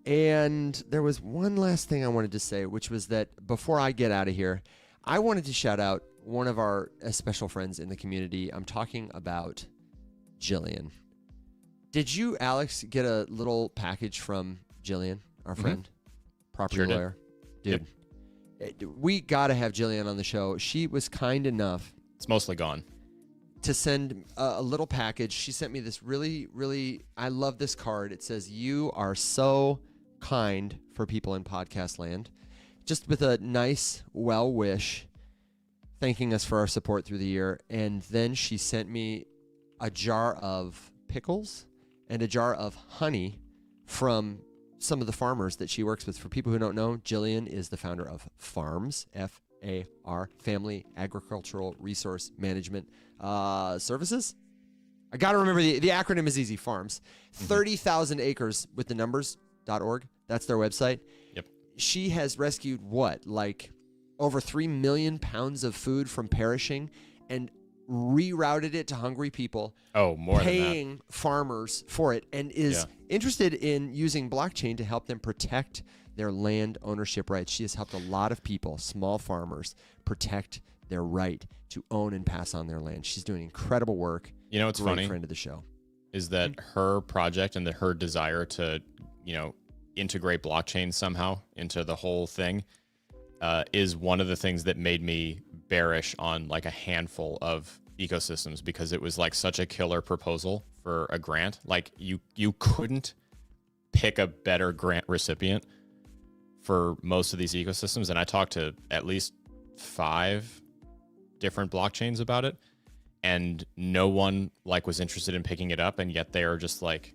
And there was one last thing I wanted to say, which was that before I get out of here, I wanted to shout out one of our special friends in the community. I'm talking about Jillian. Did you, Alex, get a little package from Jillian, our friend, property
Sure did.
lawyer? Dude, we got to have Jillian on the show. She was kind enough
It's mostly gone.
to send a little package. She sent me this really, really, I love this card. It says, "You are so kind," for people in podcast land. Just with a nice well wish, thanking us for our support through the year. And then she sent me a jar of pickles and a jar of honey from some of the farmers that she works with. For people who don't know, Jillian is the founder of Farms, FAR, Family Agricultural Resource Management Services. I got to remember the acronym is easy, Farms. 30,000 acres with the numbers.org. That's their website.
Yep.
She has rescued like over 3 million pounds of food from perishing and rerouted it to hungry people.
Oh, more than that.
Paying farmers for it, and is interested in using blockchain to help them protect their land ownership rights. She has helped a lot of people, small farmers, protect their right to own and pass on their land. She's doing incredible work.
You know what's
Great
funny
friend of the show.
is that her project and her desire to, integrate blockchain somehow into the whole thing is one of the things that made me bearish on like a handful of ecosystems, because it was like such a killer proposal for a grant. Like you couldn't pick a better grant recipient for most of these ecosystems. And I talked to at least 5 different blockchains about it, and no one like was interested in picking it up. And yet they are just like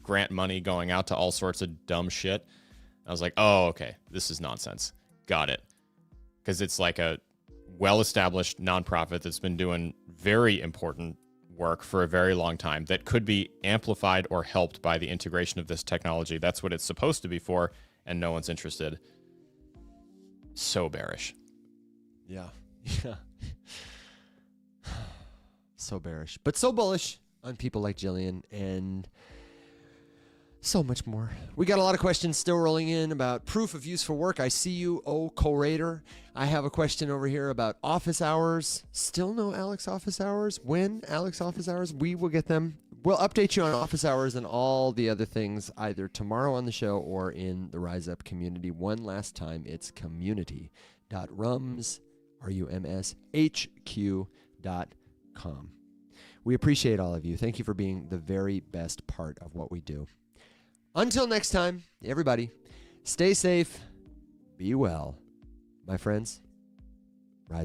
grant money going out to all sorts of dumb shit. I was like, oh, okay, this is nonsense. Got it. Because it's like a well-established nonprofit that's been doing very important work for a very long time that could be amplified or helped by the integration of this technology. That's what it's supposed to be for, and no one's interested. So bearish.
Yeah. So bearish, but so bullish on people like Jillian, and so much more. We got a lot of questions still rolling in about proof of useful work. I see you, co-rater. I have a question over here about office hours. Still no Alex office hours. When Alex office hours? We will get them. We'll update you on office hours and all the other things either tomorrow on the show or in the Rise Up community. One last time, it's community.rumshq.com. We appreciate all of you. Thank you for being the very best part of what we do. Until next time, everybody, stay safe, be well, my friends.